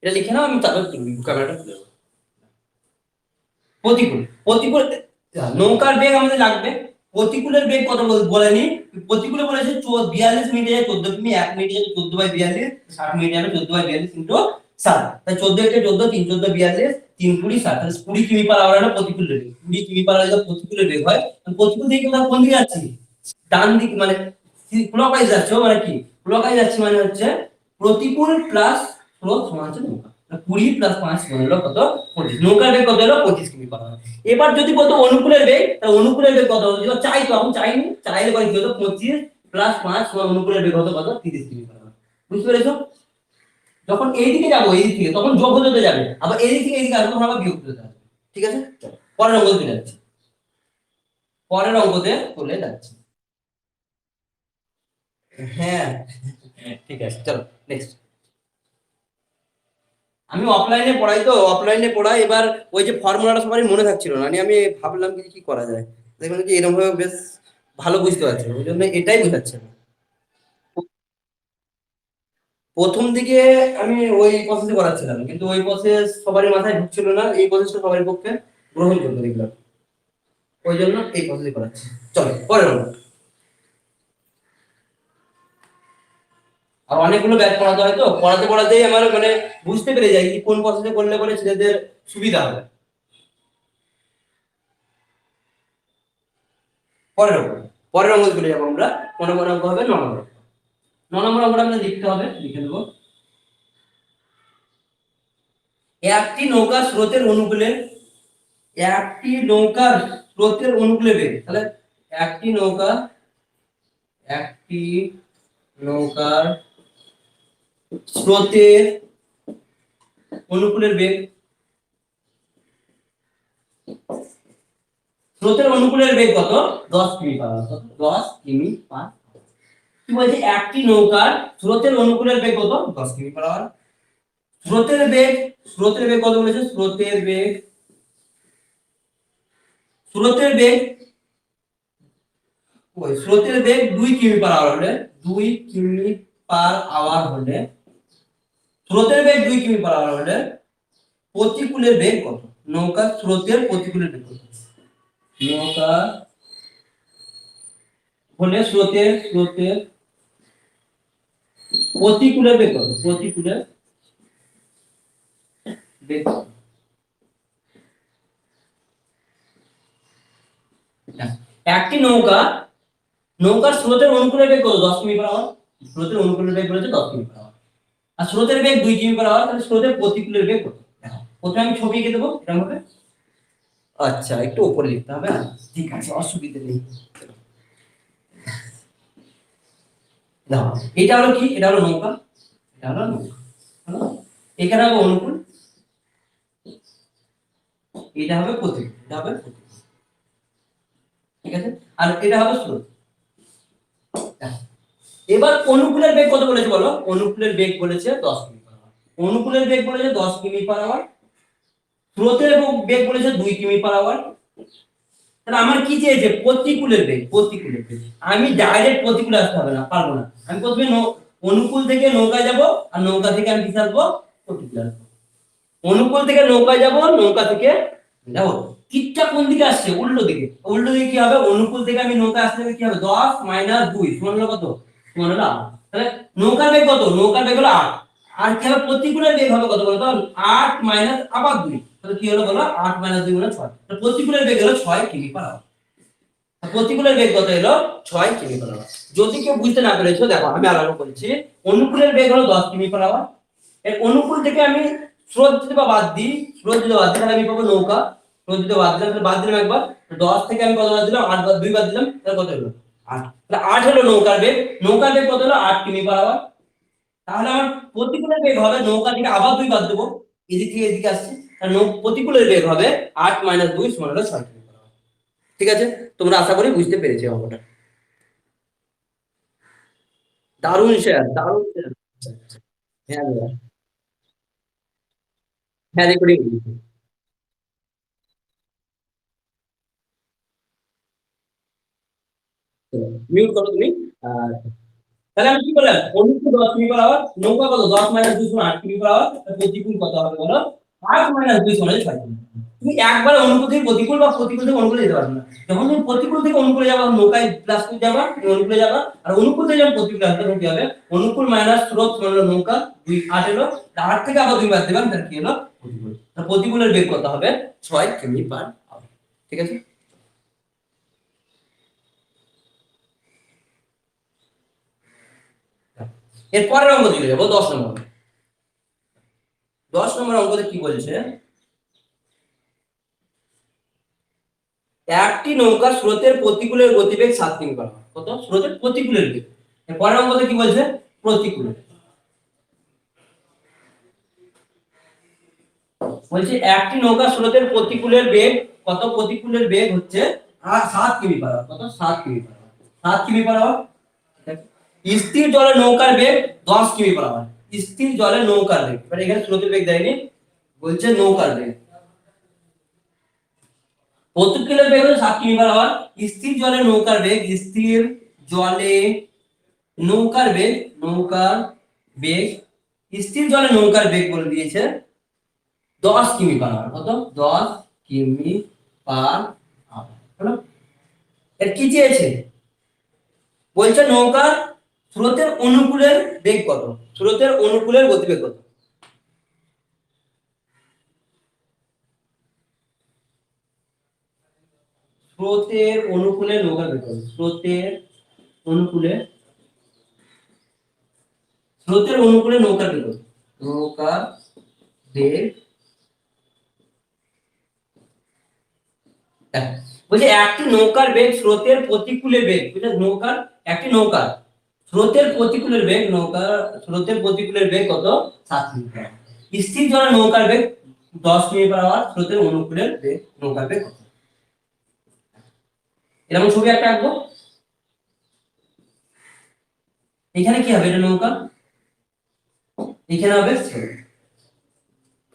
এটা লিখে নাও, আমি তারপর ক্যামেরাটা তুলে দেবো। প্রতিকূল, প্রতিকূল, নৌকার বেগ আমাদের লাগবে। প্রতিকূলের বেগ কত বলেনি, প্রতিকূলে বলেছে 42 মিনিটে যায় 14 কিমি, 1 মিনিটে যাবে 14/42, 60 মিনিটে যাবে 14/42 ইনটু 7, তাই 14 একে 14, 3 14 42, 3 20 60, তাহলে 20 কিমি পার আওয়ার হলো প্রতিকূলের বেগ। 20 কিমি পার আওয়ার প্রতিকূলের বেগ হয়। প্রতিকূল থেকে আমরা কোন দিকে যাচ্ছি, ডান দিক, মানে ক্লকওয়াইজ যাচ্ছে, মানে কি ক্লকওয়াইজ যাচ্ছে, মানে হচ্ছে প্রতিকূল প্লাস স্রোত সমান হচ্ছে নৌকা। 20 প্লাস 5 সমান হলো কত, 25। নৌকার বেগ কত হলো, 25 কিমি পার আওয়ার। এবার যদি বলতো অনুকূলের বেগ, তাহলে অনুকূলের বেগ কত হলো, যেটা চাই তো, আমি চাইনি, চাইলে পরে কি হতো, 25 প্লাস 5 সমান অনুকূলের বেগ হতো কত, 30 কিমি পার আওয়ার। বুঝতে পেরেছো। যখন এইদিকে যাবো, এই দিক থেকে তখন যোগ হতে যাবে, আবার এই দিক থেকে এইদিকে আসবো, তখন আবার বিয়োগ হতে যাবে। ঠিক আছে, চলো পরের অঙ্ক চলে যাচ্ছি, পরের অঙ্কতে চলে যাচ্ছি। হ্যাঁ ঠিক আছে, চলো নেক্সট। আমি অফলাইনে পড়াই, তো অফলাইনে পড়াই, এবার ওই যে ফর্মুলাটা সবারই মনে থাকছিল না, আমি ভাবলাম কি কি করা যায়, দেখুন কি এরকম ভাবে বেশ ভালো বুঝতে পারছি, ওই জন্য এটাই বোঝাচ্ছে না। প্রথম দিকে আমি ওই প্রসেসে করাচ্ছিলাম, কিন্তু ওই প্রসেস সবারই মাথায় ঢুকছিল না, এই প্রসেসটা সবার পক্ষে গ্রহণযোগ্য দেখলাম, ওই জন্য এই প্রসেসে করাচ্ছি। চলো পরের অঙ্ক। আর অনেকগুলো ব্যাচ পড়াতে হয়, তো পড়াতে পড়াতেই আমার মানে বুঝতে পেরে যাই কি কোন প্রসেসে করলে পরে ছেলেদের সুবিধা হবে। পরের অঙ্ক, পরের অঙ্ক চলে যাবো আমরা। কোন কোন অঙ্ক হবে, 9 নম্বর। 9 নম্বর অঙ্কটা আমাদের লিখতে হবে, লিখে দেবো। একটি নৌকা স্রোতের অনুকূলে, একটি নৌকার স্রোতের অনুকূলে বেগ, তাহলে একটি নৌকা, একটি নৌকার স্রোতের অনুকূলের বেগ, স্রোতের অনুকূলের বেগ কত, 10 কিমি পার আওয়ার। 10 কিমি পার, কি বলছে, একটি নৌকার স্রোতের অনুকূলের বেগ কত, 10 কিমি পার আওয়ার। স্রোতের বেগ, স্রোতের বেগ কত বলেছে, স্রোতের বেগ, স্রোতের বেগ, ওই স্রোতের বেগ 2 কিমি পার আওয়ার হলে, 2 কিমি পার আওয়ার হলে, স্রোতের বেগ 2 কিমি পার আওয়ার হলে প্রতিকূলের বেগ কত, নৌকা স্রোতের প্রতিকূলের বেগ কত, নৌকা হলে স্রোতের, স্রোতের প্রতিকূলের বেগ কত, প্রতিকূলের বেগ কত? একটি নৌকা, নৌকার স্রোতের অনুকূলের বেগ কত, 10 কিমি পার আওয়ার। স্রোতের অনুকূলের বেগ বলেছে 10 কিমি পার আওয়ার, আর স্রোতের বেগ 2 কিমি পার আওয়ার, তাহলে স্রোতের প্রতিকূলের বেগ কত, দেখো প্রথমে আমি ছবি এঁকে দেবো এরকম ভাবে। আচ্ছা, একটু উপরে লিখতে হবে। ঠিক আছে, অসুবিধা নেই। দাও, এটা হলো কি? এটা হলো নৌকা, এটা হলো নৌকা, হলো? এখানে হবে অনুকূল, এটা হবে প্রতিকূল, এটা হবে প্রতিকূল। ঠিক আছে, আর এটা হবে স্রোত। এবার অনুকূলের বেগ কত বলেছে বলো? অনুকূলের বেগ বলেছে 10 কিমি পার আওয়ার। অনুকূলের বেগ বলেছে 10 কিমি পার আওয়ার। স্রোতের বেগ বলেছে 2 কিমি পার আওয়ার। তাহলে আমার কি চেয়েছে? প্রতিকূলের বেগ, প্রতিকূলের বেগ। আমি ডাইরেক্ট প্রতিকূলে আসতে হবে না, পারবো না। আমি প্রথমে অনুকূল থেকে নৌকায় যাব, আর নৌকা থেকে আমি কি আসবো? প্রতিকূলে আসবো। অনুকূল থেকে নৌকায় যাব, নৌকা থেকে দেখো তীরটা কোন দিকে আসছে? উল্টো দিকে। উল্টো দিকে কি হবে? অনুকূল থেকে আমি নৌকায় আসতে কি হবে? 10 - 2 সমান হলো কত? সমান হলো 8। তাহলে নৌকার বেগ কত? নৌকার বেগ হলো 8। আর কি হবে? প্রতিকূলের বেগ হবে কত বলো তো? 8 - আবার 2। তাহলে কি হলো বলো? 8 - 2 মানে 6। তাহলে প্রতিকূলের বেগ হলো 6 কিমি পার আওয়ার। প্রতিকূলের বেগ কত হলো? 6 কিমি পার আওয়ার। যদি কেউ বুঝতে না পেরেছো, দেখো আমি আলাদা বলছি। অনুকূলের বেগ হলো 10 কিমি পার আওয়ার। এর অনুকূল থেকে আমি স্রোত যদি বাদ দিই, স্রোত যদি বাদ দিই তাহলে আমি পাবো নৌকা। স্রোত যদি বাদ দিলাম তাহলে বাদ দিলাম একবার। 10 থেকে আমি কত বাদ দিলাম? 8 বাদ 2 বাদ দিলাম, তাহলে কত হলো? 8। তাহলে 8 হলো নৌকার বেগ। নৌকার বেগ কত হলো? 8 কিমি পার আওয়ার। তাহলে আমার প্রতিকূলের বেগ হবে, নৌকা থেকে আবার 2 বাদ দেবো, এদিক থেকে এদিকে আসছে, তাহলে প্রতিকূলের বেগ হবে 8 - 2 সমান হলো 6 কিমি পার আওয়ার। ঠিক আছে, তোমরা আশা করি বুঝতে পেরেছো অঙ্কটা। দারুণ স্যার, দারুণ স্যার। আচ্ছা, আচ্ছা। হ্যাঁ দাদা। হ্যাঁ, রেকর্ডিং। মিউট করো তুমি। আর তাহলে আমি কি বললাম? অনুকূল 10 কিমি পার আওয়ার, নৌকা কত? 10 - 2 সমান 8 কিমি পার আওয়ার। প্রতিকূল কত হবে বলো? 8 - 2 সমান 6 কিমি। তুমি একবার অনুকূল থেকে প্রতিকূল বা প্রতিকূল থেকে অনুকূলে যেতে পারবে না। যখন তুমি প্রতিকূল থেকে অনুকূলে যাবা, নৌকায় প্লাস করে যাবা, তুমি অনুকূলে যাবা। আর অনুকূল থেকে যখন প্রতিকূলে আসবে, তখন কি হবে? অনুকূল মাইনাস স্রোত সমান হলো নৌকা, 2 8 এলো। 8 থেকে আবার 2 বাদ দিলাম, তাহলে কি হলো? প্রতিকূল। তাহলে প্রতিকূলের বেগ কত হবে? 6 কিমি পার আওয়ার। ঠিক আছে। এর পরের অঙ্ক চলে যাবো 10 নম্বর। 10 নম্বর অঙ্কতে কি বলছে? একটি নৌকা স্রোতের প্রতিকূলের গতিবেগ 7 কিমি পার আওয়ার। কত? স্রোতের প্রতিকূলের বেগ। এর পরের অঙ্কতে কি বলছে? প্রতিকূলের। বলছে একটি নৌকা স্রোতের প্রতিকূলের বেগ কত? প্রতিকূলের বেগ হচ্ছে 7 কিমি পার আওয়ার। কত? 7 কিমি পার আওয়ার। 7 কিমি পার আওয়ার। স্থির জলে নৌকার বেগ 10 কিমি পার আওয়ার। স্থির জলে নৌকার বেগ, মানে এখানে স্রোতের বেগ দেয়নি, বলছে নৌকার বেগ। প্রতিকূলের বেগ হলো 7 কিমি পার আওয়ার। স্থির জলে নৌকার বেগ, স্থির জলে নৌকার বেগ, নৌকার বেগ, স্থির জলে নৌকার বেগ বলে দিয়েছে 10 কিমি পার আওয়ার। কত? 10 কিমি পার আওয়ার। হলো? এর কি চেয়েছে? বলছে নৌকার স্রোতের অনুকূলের বেগ কত? স্রোতের অনুকূলের গতিবেগ কত? স্রোতের অনুকূলে নৌকার বেগ কত? স্রোতের অনুকূলে, স্রোতের অনুকূলে নৌকার বেগ কত? নৌকার বেগ। দেখো, বলছে একটি নৌকার বেগ স্রোতের প্রতিকূলে বেগ, বুঝলে? নৌকার, একটি নৌকার স্রোতের প্রতিকূলের বেগ, নৌকার স্রোতের প্রতিকূলের বেগ কত? 7 কিমি পার আওয়ার। স্থির জলে নৌকার বেগ 10 কিমি পার আওয়ার। স্রোতের অনুকূলের বেগ, নৌকার বেগ কত? এরকম ছবি একটা আঁকবো। এখানে কি হবে? এটা নৌকা, এখানে হবে স্রোত,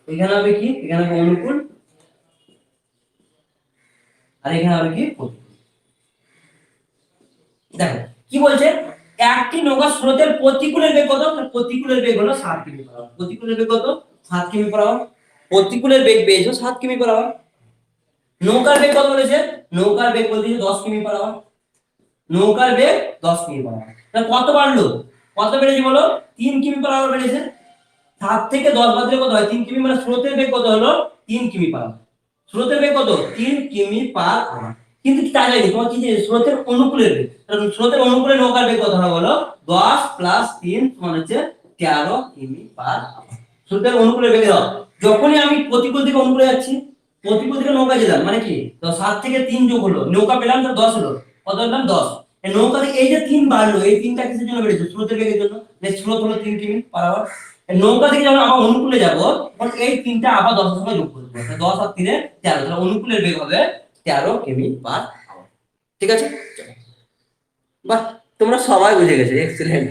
এখানে হবে কি? এখানে হবে অনুকূল, আর এখানে হবে কি? প্রতিকূল। দেখো কি বলছে? একটি নৌকা স্রোতের প্রতিকূলের বেগ কত? প্রতিকূলের বেগ হলো 7 কিমি পার আওয়ার। প্রতিকূলের বেগ কত? 7 কিমি পার আওয়ার। প্রতিকূলের বেগ পেয়েছো 7 কিমি পার আওয়ার। নৌকার বেগ কত বলেছে? নৌকার বেগ বলতেছে 10 কিমি পার আওয়ার। নৌকার বেগ 10 কিমি পার আওয়ার। তাহলে কত বাড়লো? কত বেড়েছে বলো? 3 কিমি পার আওয়ার বেড়েছে। 7 থেকে 10 বাদ দিলে কত হয়? 3 কিমি, মানে স্রোতের বেগ কত হলো? 3 কিমি পার আওয়ার। স্রোতের বেগ কত? 3 কিমি পার আওয়ার। কিন্তু তা জানি তোমার কি যে স্রোতের অনুকূলের বেগ, কারণ স্রোতের অনুকূলে নৌকার বেগ কত হবে বলো? 10 + 3 সমান হচ্ছে 13 কিমি পার আওয়ার। স্রোতের অনুকূলের বেগ দাও। যখনই আমি প্রতিকূল থেকে অনুকূলে যাচ্ছি, প্রতিপদিকে নৌকা যেতাম মানে কি, তো 7 থেকে 3 যোগ হলো, নৌকা পেলাম তো 10 হলো, কত পেলাম 10। এই নৌকাতে এই যে 3 বাড়লো, এই 3টা কিসের জন্য বেড়েছে, স্রোতের বেগের জন্য। এই স্রোত হলো 3 কিমি পার আওয়ার। এই নৌকা থেকে যখন আমরা অনুকূলে যাব, তখন এই 3টা আবার 10 এর সঙ্গে যোগ করব, 10 আর 3 এ 13, তাহলে অনুকূলের বেগ হবে 13 কিমি পার আওয়ার। ঠিক আছে, বাহ, তোমরা সবাই বুঝে গেছো, এক্সেলেন্ট।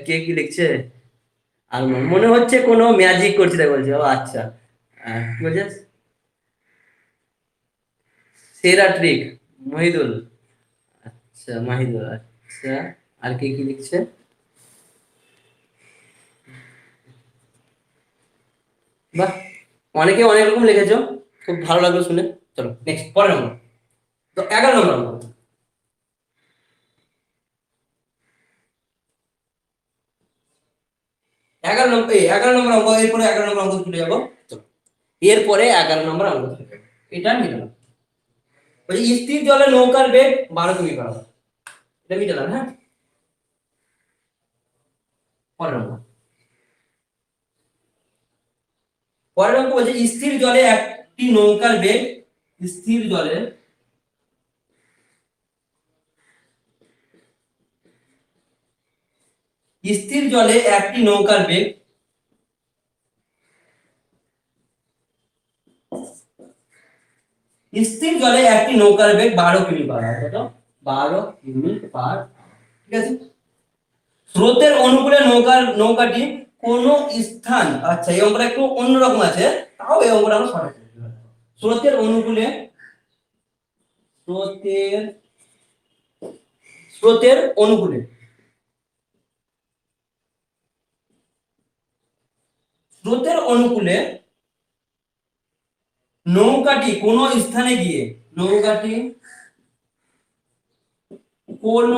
কে কি লিখছে, আর মনে হচ্ছে কোনো ম্যাজিক করছে তাই বলছে। ও আচ্ছা, কি বলছে, সেরা ট্রিক, মহিদুল। আচ্ছা মাহিদুল, আচ্ছা, আর কে কি লিখছে, বাহ, অনেকে অনেক রকম লিখেছো, খুব ভালো লাগলো শুনে। চলো নেক্সট, পরের নম্বর, তো 11 নম্বর অঙ্ক। 11 নম্বর অঙ্ক, এরপরে 11 নম্বর অঙ্ক চলে যাবো। চলো, এরপরে 11 নম্বর অঙ্ক চলে যাবো। এটা মিলাম, বলছি স্থির জলে নৌকার বেগ 12 কিমি পার আওয়ার। এটা মিটালাম, হ্যাঁ। পরের নম্বর, পরের অঙ্ক বলছে স্থির জলে একটি নৌকার বেগ, স্থির জলে স্থির জলে একটি নৌকার বেগ, স্থির জলে একটি নৌকার বেগ 12 কিমি পার আওয়ার। কত, 12 কিমি পার আওয়ার। ঠিক আছে, স্রোতের অনুকূলে নৌকাটি কোন স্থান, আচ্ছা এই অঙ্কটা একটু অন্যরকম আছে, তাও এই অঙ্কটা আমরা সঠিক করতে পারবো। স্রোতের অনুকূলে, স্রোতের স্রোতের অনুকূলে স্রোতের অনুকূলে নৌকাটি কোন স্থানে গিয়ে, নৌকাটি কোন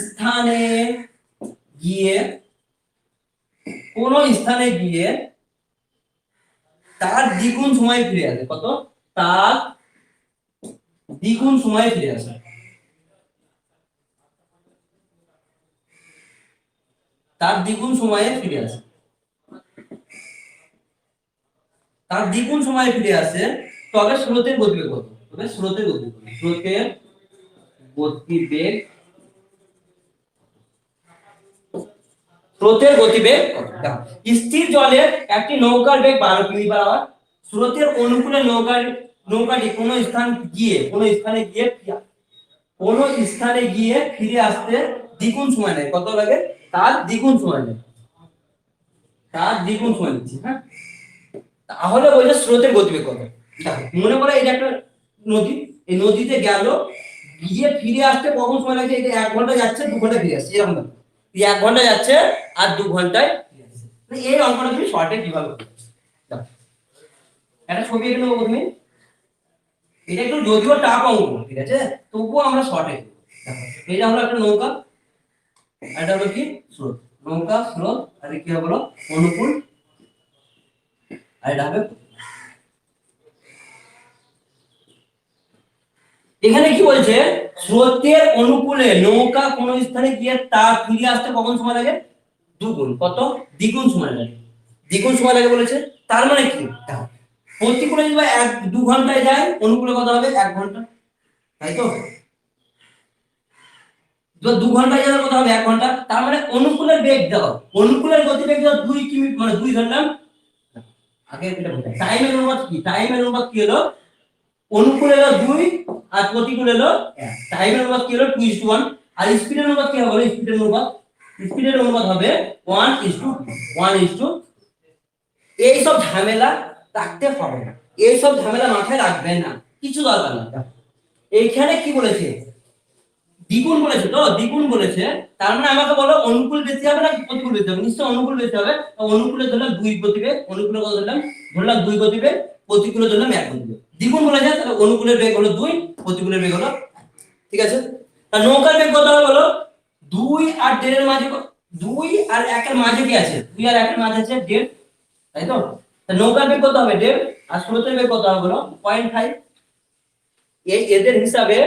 স্থানে গিয়ে, কোন স্থানে গিয়ে তার দ্বিগুণ সময় ফিরে আসে। কত, তার দ্বিগুণ সময় ফিরে আসে। তার দ্বিগুণ সময়ে ফিরে আসে, তার দ্বিগুণ সময়ে ফিরে আসে, তবে স্রোতের গতিবেগ কত, তবে স্রোতের গতিবেগ, স্রোতের গতিবেগ, স্রোতের গতিবেগ কত। দেখো, স্থির জলে একটি নৌকার বেগ 12 কিমি পার আওয়ার, স্রোতের অনুকূলে নৌকাটি কোন স্থানে গিয়ে, কোন স্থানে গিয়ে ফিরে আসতে দ্বিগুণ সময় নেয়। কত লাগে, তার দ্বিগুণ সময় নেয়, তার দ্বিগুণ সময় নিচ্ছে, হ্যাঁ। তাহলে বলছে স্রোতের গতিবেগ কত। দেখো, মনে করো এটা একটা নদী, এই নদীতে গেল, গিয়ে ফিরে আসতে কখন সময় লাগছে, এটা 1 ঘন্টা যাচ্ছে 2 ঘন্টা ফিরে আসছে, এরকম ব্যাপার। 1 ঘন্টা যাচ্ছে আর 2 ঘন্টায় ফিরে আসছে। মানে এই অঙ্কটা তুমি শর্টে কিভাবে করবে, দেখো, একটা ছবি এঁকে নেবো প্রথমে। এটা একটু যদিও টাফ অঙ্ক, ঠিক আছে, তবুও আমরা শর্টে, এটা হলো একটা নৌকা, এটা হলো কি স্রোত, নৌকা স্রোত, আর কি হবে বলো, অনুকূল, আর এটা হবে। এখানে কি বলছে, স্রোতের অনুকূলে নৌকা কোন স্থানে গিয়ে তা ফিরে আসতে কখন সময় লাগে, দুগুণ, কত, দ্বিগুণ সময় লাগে, দ্বিগুণ সময় লাগে বলেছে। তার মানে কি, দেখো, প্রতিকূলে যদি 1-2 ঘন্টায় যায়, অনুকূলে কত হবে, 1 ঘন্টা, তাই তো। 2 ঘন্টায় যাওয়ার কথা হবে 1 ঘন্টা, তার মানে অনুকূলের বেগ দাও, অনুকূলের গতিবেগ দাও 2 কিমি, মানে 2 ধরলাম। আগে এটা বলতে, টাইমের অনুপাত কি, টাইমের অনুপাত কি হলো, অনুকূল হলো 2 আর প্রতিকূল হলো 1, টাইমের অনুপাত কি হলো 2:1, আর স্পিডের অনুপাত কি হবে, স্পিডের অনুপাত হবে 1:1। এই সব ঝামেলা রাখতে হবে না, এই সব ঝামেলা মাথায় রাখবে না, কিছু দরকার না। এইখানে কি বলেছে, দ্বিগুণ বলেছে, তো দ্বিগুণ বলেছে, তার মানে আমাকে বলো অনুকূল বেশি হবে না প্রতিকূল বেশি হবে, নিশ্চয়ই অনুকূল বেশি হবে। তো অনুকূলে ধরলাম 2 গতিবেগ, অনুকূলে কত ধরলাম 2 গতিবেগ, প্রতিকূলে ধরলাম 1 গতিবেগ। দ্বিগুণ বলেছে, তাহলে অনুকূলের বেগ হলো 2, প্রতিকূলের বেগ হলো 1। ঠিক আছে, তার নৌকার বেগ কত হবে বলো, 2 আর 1.5 এর মাঝে, 2 আর 1 এর মাঝে কি আছে, 2 আর 1 এর মাঝে আছে 1.5, তাই তো। তা নৌকার বেগ কত হবে 1.5, আর স্রোতের বেগ কত হবে বলো 0.5। এই এদের হিসাবে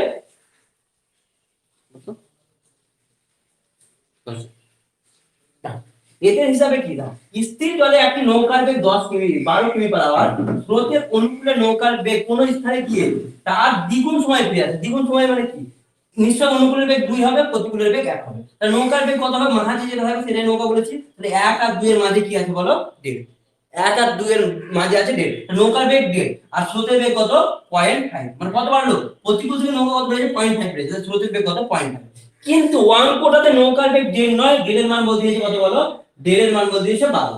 এদের হিসাবে কি দাও, স্থির জলে একটি নৌকার বেগ 10 কিমি 12 কিমি পার আওয়ার, স্রোতের অনুকূলে নৌকার বেগ কোন স্থানে গিয়ে তার দ্বিগুণ সময় ফিরে আসে। দ্বিগুণ সময় মানে কি, নিশ্চয় অনুকূলের বেগ 2 হবে, প্রতিকূলের বেগ 1 হবে, তাহলে নৌকার বেগ কত হবে, মাঝে যেটা হবে সেটাই নৌকা বলেছি, তাহলে 1 আর 2 এর মাঝে কি আছে বলো, 1.5। 1 আর 2 এর মাঝে আছে 1.5, নৌকার বেগ 1.5 আর স্রোতের বেগ কত 0.5, মানে কত বাড়লো, প্রতিকূল থেকে নৌকা কত বেড়েছে 0.5 বেড়েছে, স্রোতের বেগ কত 0.5। কিন্তু অঙ্কটাতে নৌকার বেগ 1.5 নয়, 1.5 এর মান বলতে দিয়েছে কত বলো, 1.5 এর মান বলতে দিয়েছে 12।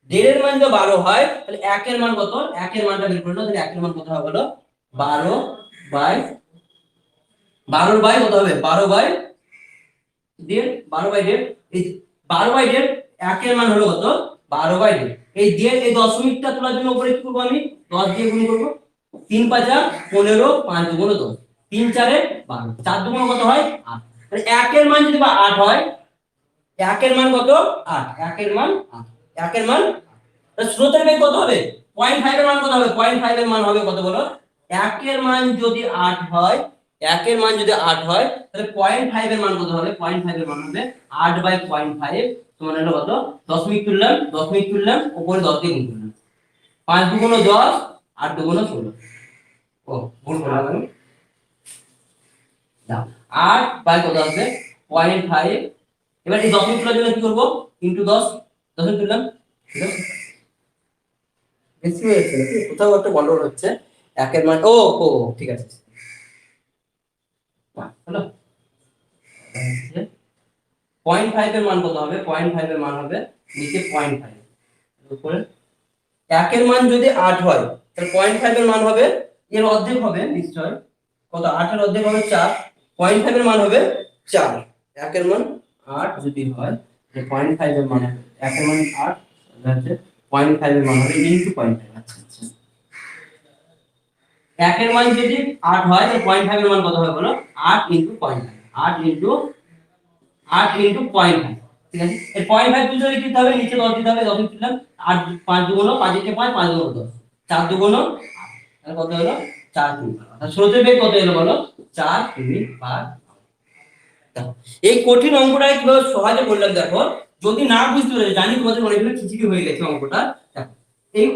1.5 এর মান যদি 12 হয় তাহলে 1 এর মান কত, 1 এর মানটা বের করে নাও, তাহলে 1 এর মান কত হবে বলো, 12 বাই 12 বাই কত হবে, 12 বাই 1.5, 12 বাই 1.5, এই 12 বাই 1.5, 1 এর মান হলো কত 12 বাই 1.5, এই 1.5 এই দশমিকটা তোলার জন্য উপরে কি করব আমি 10 দিয়ে গুণ করব, 3 5 15, 5 2 10, 3 4 12, 4 2 কত হয় 8, তাহলে 1 এর মান যদি 8 হয়, 1 এর মান কত 8, 1 এর মান 8, 1 এর মান, তাহলে স্রোতের বেগ কত হবে 0.5 এর মান কত হবে, 0.5 এর মান হবে কত বলো, 1 এর মান যদি 8 হয়, 1 এর মান যদি 8 হয় তাহলে 0.5 এর মান কত হবে, 0.5 এর মান হবে 8 বাই 0.5 সমান হলো কত, দশমিক তুললাম, দশমিক তুললাম, উপরে 10 দিয়ে গুণ করলাম, 5 2 10, 8 2 16, ও গুণ করলাম আমি, দাও 8 বাই কত আসবে 0.5, এবার এই দশমিক তোলার জন্য কি করব, ইনটু 10, দশমিক তুললাম, ঠিক আছে, বেশি হয়েছে নাকি কোথাও একটা গন্ডগোল হচ্ছে, 1 এর মান ও ও ঠিক আছে, হলো 0.5 এর মান কত হবে, 0.5 এর মান হবে নিচে 0.5 উপরে, 1 এর মান যদি 8 হয় তাহলে 0.5 এর মান হবে, এর অর্ধেক হবে নিশ্চয়, কত 8 এর অর্ধেক হবে 4, 0.5 এর মান হবে 4, 1 এর মান 8 যদি হয় তাহলে 0.5 এর মান হবে, 1 এর মান 8 আছে, 0.5 এর মান হবে ইনটু 0.5, আচ্ছা আচ্ছা, 1 এর মান যদি 8 হয় তাহলে 0.5 এর মান কত হবে বলো, 8 ইনটু 0.5, 8 ইনটু 0.5, ঠিক আছে, এই 0.5 তুলতে লিখতে হবে, নিচে 10 দিতে হবে, 10 দিলাম, 8 5 2 5 একে 5 5 2 10, 4 2 তাহলে কত হলো 4 কিমি, অর্থাৎ স্রোতের বেগ কত হলো বলো 4 কিমি পার আওয়ার। এই কঠিন অঙ্কটা কিভাবে সহজে করলাম দেখো, যদি না বুঝতে পারো, জানি তোমাদের অনেকগুলো খিচুড়ি হয়ে গেছে অঙ্কটা, দেখো এই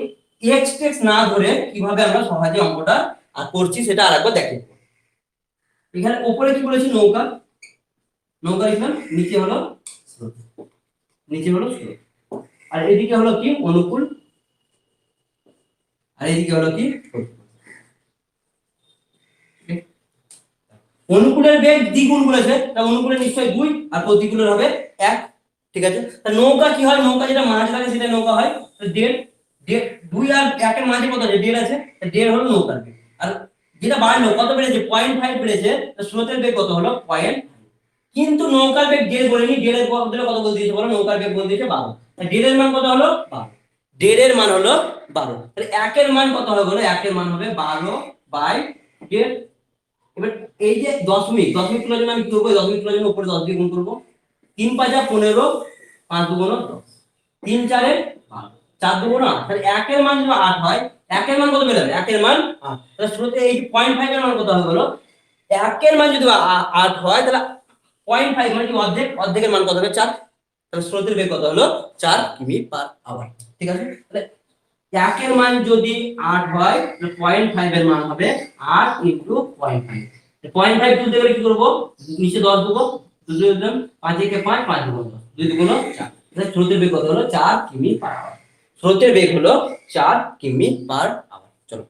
এক্স টেক্স না ধরে কিভাবে আমরা সহজে অঙ্কটা আর করছি সেটা আরেকবার দেখে, এখানে উপরে কি বলেছি নৌকা, নৌকা লিখলাম, নিচে হলো স্রোত, নিচে হলো স্রোত, আর এদিকে হলো কি অনুকূল, আর এদিকে হলো কি অনুকূলের বেগ দ্বিগুণ বলেছে, তাহলে অনুকূলের নিশ্চয়ই 2 আর প্রতিকূলের হবে 1, ঠিক আছে, তাহলে নৌকা কি হয়, নৌকা যেটা মাঝ লাগে সেটা নৌকা হয়, তো 1.5, 2 আর 1 এর মাঝে কত আছে 1.5 আছে, 1.5 হলো নৌকার বেগ, আর যেটা বাড়লো কত বেড়েছে 0.5 বেড়েছে, তো স্রোতের বেগ কত হলো 0.5, কিন্তু নৌকার বেগ 1.5 বলেনি, 1.5 এর বদলে কত বলে দিয়েছে বলো, নৌকার বেগ বলে দিয়েছে 12, তাহলে 1.5 এর মান কত হলো 12, 1.5 এর মান হলো 12, তাহলে 1 এর মান কত হবে বলো, 1 এর মান হবে 12 বাই 1.5, এবার এই যে দশমিক, দশমিক তোলার জন্য আমি কি করবো, দশমিক তোলার জন্য উপরে 10 দিয়ে গুণ করবো, 3 5 15, 5 2 10, 3 4 12, 4 2 8, তাহলে 1 এর মান যদি 8 হয়, 1 এর মান কত বেরোবে, 1 এর মান 8, তাহলে শুরুতে এই 0.5 এর মান কত হবে বলো, 1 এর মান যদি 8 হয় তাহলে 0.5 মানে কি অর্ধেক, অর্ধেকের মান কত হবে 4, তাহলে স্রোতের বেগ কত হলো 4 কিমি পার আওয়ার, ঠিক আছে, তাহলে 1 এর মান যদি 8 হয় তাহলে 0.5 এর মান হবে 8 ইনটু 0.5, 0.5 তুলতে গেলে কি করব, নিচে 10 দেবো, 2 দিয়ে দিলাম, 5 একে 5 5 2 10, 2 2 4, তাহলে স্রোতের বেগ কত হলো 4 কিমি পার আওয়ার, স্রোতের বেগ হলো 4 কিমি পার আওয়ার। চলো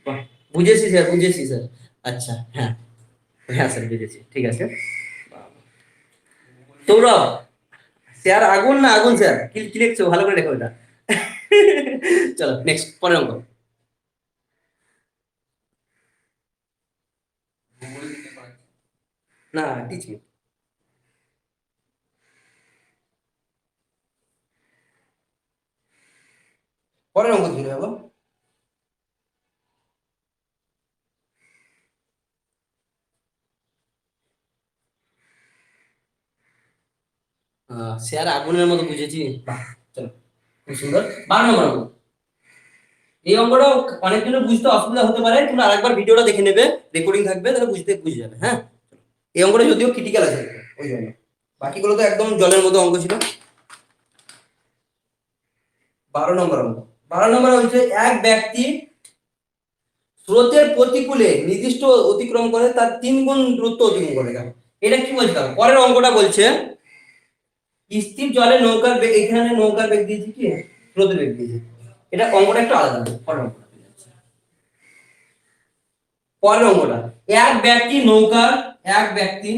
বাহ, বুঝেছি স্যার, বুঝেছি স্যার, আচ্ছা হ্যাঁ, হ্যাঁ স্যার বুঝেছি, ঠিক আছে, সৌরভ স্যার আগুন না আগুন স্যার, কি কি লিখছো ভালো করে লেখো এটা। চলো নেক্সট পরের অঙ্ক, না টিচিং, পরের অঙ্ক ধরে যাবো, স্যার আগুনের মতো বুঝেছি, বাহ চলো খুব সুন্দর, 12 নম্বর অঙ্ক, এই অঙ্কটা অনেকজনের বুঝতে অসুবিধা হতে পারে, তোমরা আরেকবার ভিডিওটা দেখে নেবে, রেকর্ডিং থাকবে, তাহলে বুঝে যাবে, হ্যাঁ, এই অঙ্কটা যদিও ক্রিটিক্যাল আছে ওই জন্য, বাকিগুলো তো একদম জলের মতো অঙ্ক ছিল। 12 নম্বর অঙ্ক। 12 নম্বর হচ্ছে এক ব্যক্তি স্রোতের প্রতিকূলে নির্দিষ্ট অতিক্রম করে তার 3 গুণ দ্রুত অতিক্রম করে। গেল এটা কি বলছিলাম, পরের অঙ্কটা বলছে স্থির জলে নৌকার বেগ, এখানে নৌকার বেগ দিয়েছি কি স্রোতের বেগ দিয়েছি, এটা অঙ্কটা একটু আলাদা। পরের অঙ্কটা এক ব্যক্তি নৌকার, এক ব্যক্তি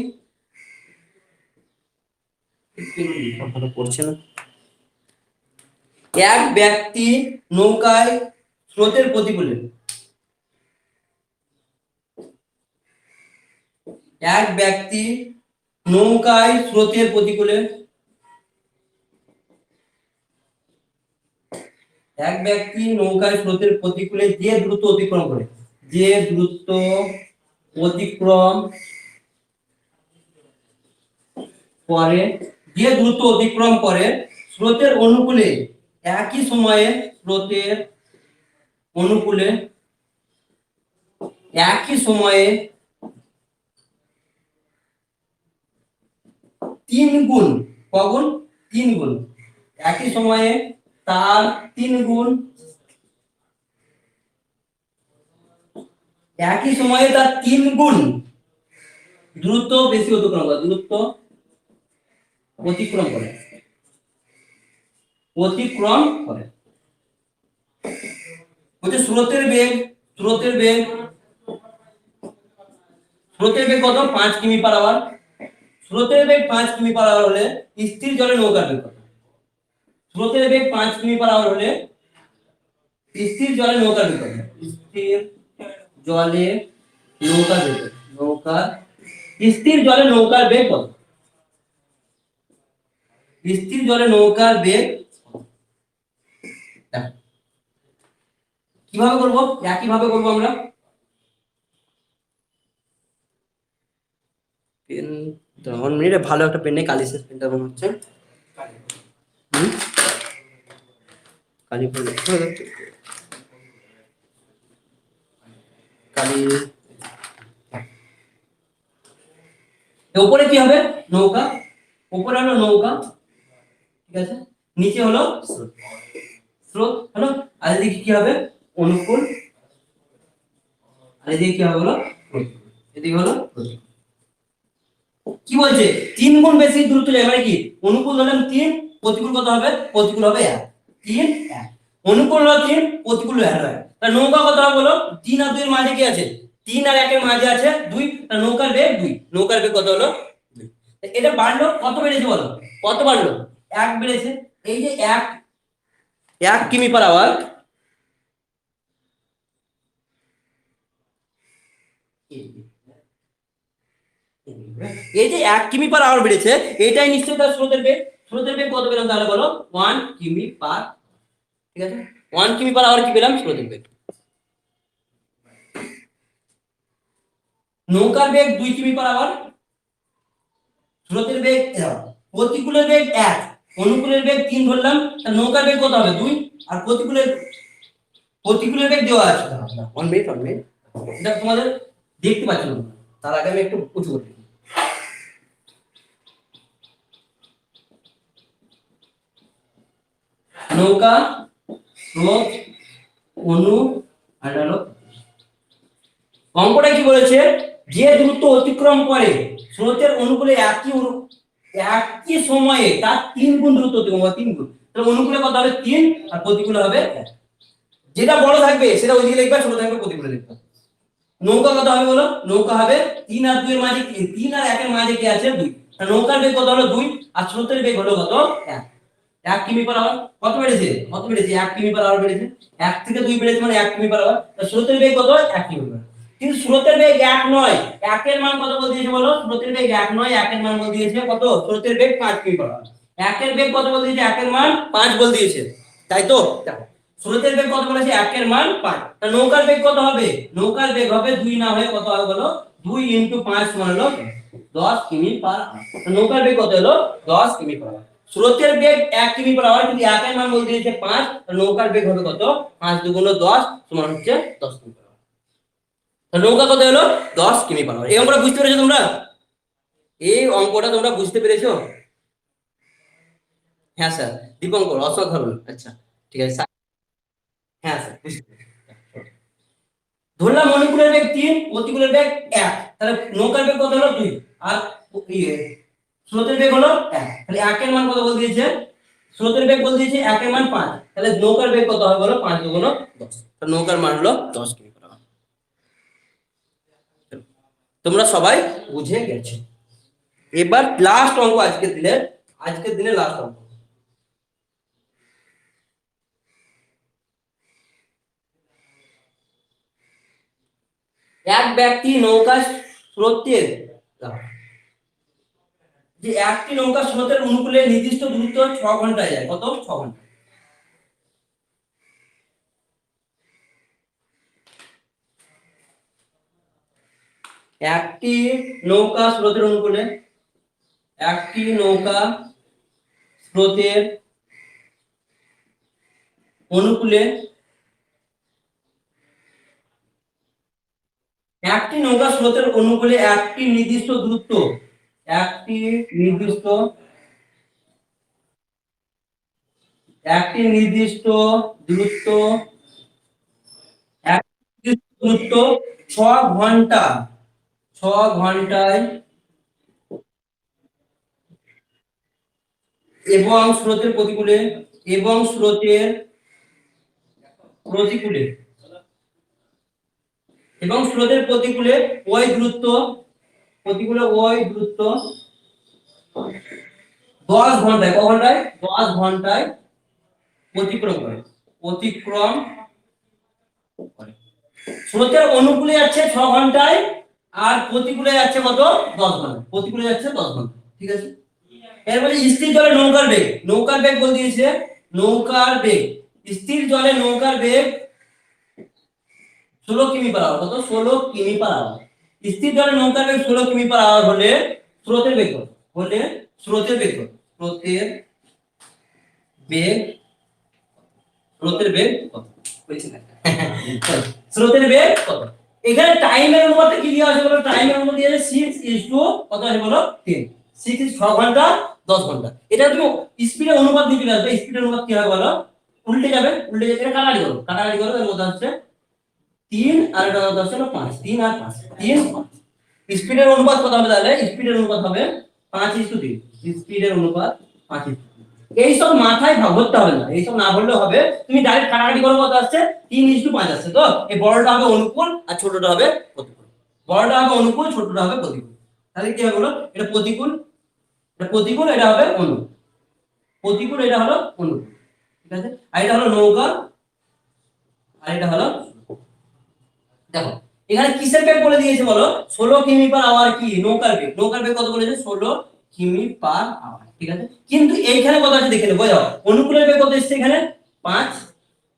পড়ছে না, এক ব্যক্তি নৌকায় স্রোতের প্রতিকূলে, এক ব্যক্তি নৌকায় স্রোতের প্রতিকূলে, এক ব্যক্তি নৌকায় স্রোতের প্রতিকূলে যে দ্রুত অতিক্রম করে, যে দ্রুত অতিক্রম করে, যে দ্রুত অতিক্রম করে স্রোতের অনুকূলে, একই সময়ে স্রোতের অনুকূলে, একই সময়ে 3 গুণ, কগুণ? 3 গুণ, একই সময়ে তার 3 গুণ, একই সময়ে তার 3 গুণ দ্রুত বেশি অতিক্রম করে, দ্রুত অতিক্রম করে, অতিক্রম করে। বলছে স্রোতের বেগ, স্রোতের বেগ, স্রোতের বেগ কত? 5 কিমি পার আওয়ার। স্রোতের বেগ 5 কিমি পার আওয়ার হলে স্থির জলে নৌকার বেগ কত? স্রোতের বেগ 5 কিমি পার আওয়ার হলে স্থির জলে নৌকার বেগ কত? স্থির জলে নৌকার বেগ, নৌকার স্থির জলে নৌকার বেগ কত? স্থির জলে নৌকার বেগ কিভাবে করব? একই ভাবে করব আমরা। পেন 1 মিনিটে ভালো একটা পেন নেই, কালি শেষ পেনটা মনে হচ্ছে কালি কালি। উপরে কি হবে? নৌকা, উপরে হলো নৌকা, ঠিক আছে, নিচে হলো স্রোত, স্রোত হলো, আর এদিকে কি হবে? অনুকূল, আর এদিকে কি হবে? হলো এদিকে হলো কি বলছে? 3 গুণ বেশি দ্রুত যায়, মানে কি অনুকূল হলে 3, প্রতিকূল কত হবে? প্রতিকূল হবে 1, 3 1, অনুকূল হলো 3, প্রতিকূল 1 হয়। তাহলে নৌকা কত হবে বলো? 3 আর 2 এর মাঝে কি আছে? 3 আর 1 এর মাঝে আছে 2, তাহলে নৌকার বেগ 2, নৌকার বেগ কত হলো? 2। এটা বাড়লো, কত বেড়েছে বলো? কত বাড়লো? 1 বেড়েছে। এই যে 1 কিমি পার আওয়ার, এই যে 1 কিমি পার আওয়ার বেড়েছে, এটাই নিশ্চয়ই তার স্রোতের বেগ। স্রোতের বেগ কত পেলাম তাহলে বলো? 1 কিমি পার, ঠিক আছে, 1 কিমি পার আওয়ার কি পেলাম? স্রোতের বেগ। নৌকার বেগ 2 কিমি পার আওয়ার, স্রোতের বেগ, প্রতিকূলের বেগ 1, অনুকূলের বেগ 3 ধরলাম, তাহলে নৌকার বেগ কত হবে? 2, আর প্রতিকূলের বেগ দেওয়া আছে। 1 মিনিট, 1 মিনিট, এটা তোমাদের দেখতে পাচ্ছ না, তার আগে আমি একটু উঁচু করে দিই। নৌকা, স্রোত, অনু, আর হলো অঙ্কটা কি বলেছে? যে দ্রুত অতিক্রম করে স্রোতের অনুকূলে একই সময়ে তার 3 গুণ দ্রুত অতিক্রম করে, 3 গুণ। তাহলে অনুকূলে কত হবে? 3, আর প্রতিকূলে হবে 1। যেটা বড় থাকবে সেটা ওইদিকে লিখবে, ছোট থাকবে প্রতিকূলে লিখবে। নৌকা কত হবে বলো? নৌকা হবে 3 আর 2 এর মাঝে, 3 আর 1 এর মাঝে কি আছে? 2। তাহলে নৌকার বেগ কত হলো? 2, আর স্রোতের বেগ হলো কত? 1। 1 কিমি পার আওয়ার কত বেড়েছে? কত বেড়েছে? 1 কিমি পার আওয়ার বেড়েছে। 1 থেকে 2 বেড়েছে মানে 1 কিমি পার আওয়ার। তাহলে স্রোতের বেগ কত? 1 কিমি পার আওয়ার। কিন্তু স্রোতের বেগ 1 নয়, 1 এর মান কত বল দিয়েছে বলো? স্রোতের বেগ 1 নয়, 1 এর মান বল দিয়েছে কত? স্রোতের বেগ 5 কিমি পার আওয়ার। 1 এর বেগ কত বল দিয়েছে? 1 এর মান 5 বল দিয়েছে, তাই তো? দেখো স্রোতের বেগ কত বলেছে? 1 এর মান 5। তাহলে নৌকার বেগ কত হবে? নৌকার বেগ হবে 2 না হয়ে কত হবে বলো? 2 * 5 সমান হলো 10 কিমি পার আওয়ার। নৌকার বেগ কত হলো? 10 কিমি পার আওয়ার। স্রোতের বেগ 1 কিমি পার আওয়ার, কিন্তু 1 এর মান বল দিয়েছে 5, নৌকার বেগ হবে কত? 5 দুগুণ 10 সমান হচ্ছে 10 কিমি পার আওয়ার। নৌকা কত হলো? 10 কিমি পার আওয়ার। এই অঙ্কটা বুঝতে পেরেছো তোমরা? এই অঙ্কটা তোমরা বুঝতে পেরেছো? হ্যাঁ স্যার, দীপঙ্কর অসাধারণ। আচ্ছা ঠিক আছে স্যার। হ্যাঁ স্যার বুঝতে পেরেছি। ধরলাম অনুকূলের বেগ 3, প্রতিকূলের বেগ 1, তাহলে নৌকার বেগ কত হলো 2, আর ইয়ে স্রোতের বেগ হলো 1, তাহলে 1 এর মান কত বল দিয়েছে? স্রোতের বেগ বল দিয়েছে 1 এর মান 5, তাহলে নৌকার বেগ কত হবে বলো? 5 দুগুণ 10, তো নৌকার মান হলো 10 কিমি পার আওয়ার। তোমরা সবাই বুঝে গেছো। এবার লাস্ট অঙ্ক আজকের দিনে লাস্ট অঙ্ক। এক ব্যক্তি নৌকা স্রোতের যে একটি নৌকা স্রোতের অনুকূলে নির্দিষ্ট দূরত্ব 6 ঘন্টায় যায়। কত? 6 ঘন্টা। একটি নৌকা স্রোতের অনুকূলে, একটি নৌকা স্রোতের অনুকূলে একটি নৌকা স্রোতের অনুকূলে একটি নির্দিষ্ট দূরত্ব, একটি নির্দিষ্ট একটি নির্দিষ্ট দূরত্ব এক নির্দিষ্ট দূরত্ব 6 ঘন্টা, 6 ঘন্টায় এবং স্রোতের প্রতিকূলে, এবং স্রোতের প্রতিকূলে, এবং স্রোতের প্রতিকূলে ওই দূরত্ব, প্রতিকূলে ওই দূরত্ব 10 ঘন্টায়, কত ঘন্টায়? 10 ঘন্টায় অতিক্রম করে, অতিক্রম করে। স্রোতের অনুকূলে যাচ্ছে 6 ঘন্টায়, আর প্রতিকূলে যাচ্ছে কত? 10 ঘন্টা। প্রতিকূলে যাচ্ছে 10 ঘন্টা, ঠিক আছে। এরপরে স্থির জলে নৌকার বেগ, নৌকার বেগ বল দিয়েছে, নৌকার বেগ, স্থির জলে নৌকার বেগ 16 কিমি পার আওয়ার। কত? 16 কিমি পার আওয়ার। স্থির জলে নৌকার বেগ 16 কিমি পার আওয়ার হলে স্রোতের বেগ কত? হলে স্রোতের বেগ কত? স্রোতের বেগ, স্রোতের বেগ কত? বুঝছেন না? স্রোতের বেগ কত? এখানে টাইমের অনুপাতে কি দেওয়া আছে বলো? টাইমের অনুপাতে দিয়ে 6 কত আছে বলো? 10। 6 6 ঘন্টা 10 ঘন্টা। এটা তুমি স্পিডের অনুপাত দিতে আসবে। স্পিডের অনুপাত কি হবে বলো? উল্টে যাবে, উল্টে যেতে কাটাকাটি করো, কাটাকাটি করো, এর মধ্যে হচ্ছে 3 আর এটা হচ্ছে 5, 3 আর 5, 3 5। স্পিডের অনুপাত কত হবে তাহলে? স্পিডের অনুপাত হবে 5:3। স্পিডের অনুপাত 5:3। এই সব মাথায় ভাবতে হবে না, এই সব না বললেও হবে। তুমি ডাইরেক্ট কাটাকাটি করো, কত আসছে? 3:5 আসছে। তো এই বড়টা হবে অনুকূল আর ছোটটা হবে প্রতিকূল। বড়টা হবে অনুকূল, ছোটটা হবে প্রতিকূল। তাহলে কি হবে বলো? এটা প্রতিকূল, এটা প্রতিকূল, এটা হবে অনুকূল। প্রতিকূল, এটা হলো অনুকূল, ঠিক আছে। আর এটা হলো নৌকা, আর এটা হলো, দেখো এখানে কিসের বেগ বলে দিয়েছে বলো? 16 কিমি পার আওয়ার। কি নৌকার বেগ? নৌকার বেগ কত বলেছে? 16 কিমি পার আওয়ার, ঠিক আছে। কিন্তু এইখানে কত আছে দেখে নেবো। যাও, অনুকূলের বেগ কত এসেছে এখানে? 5,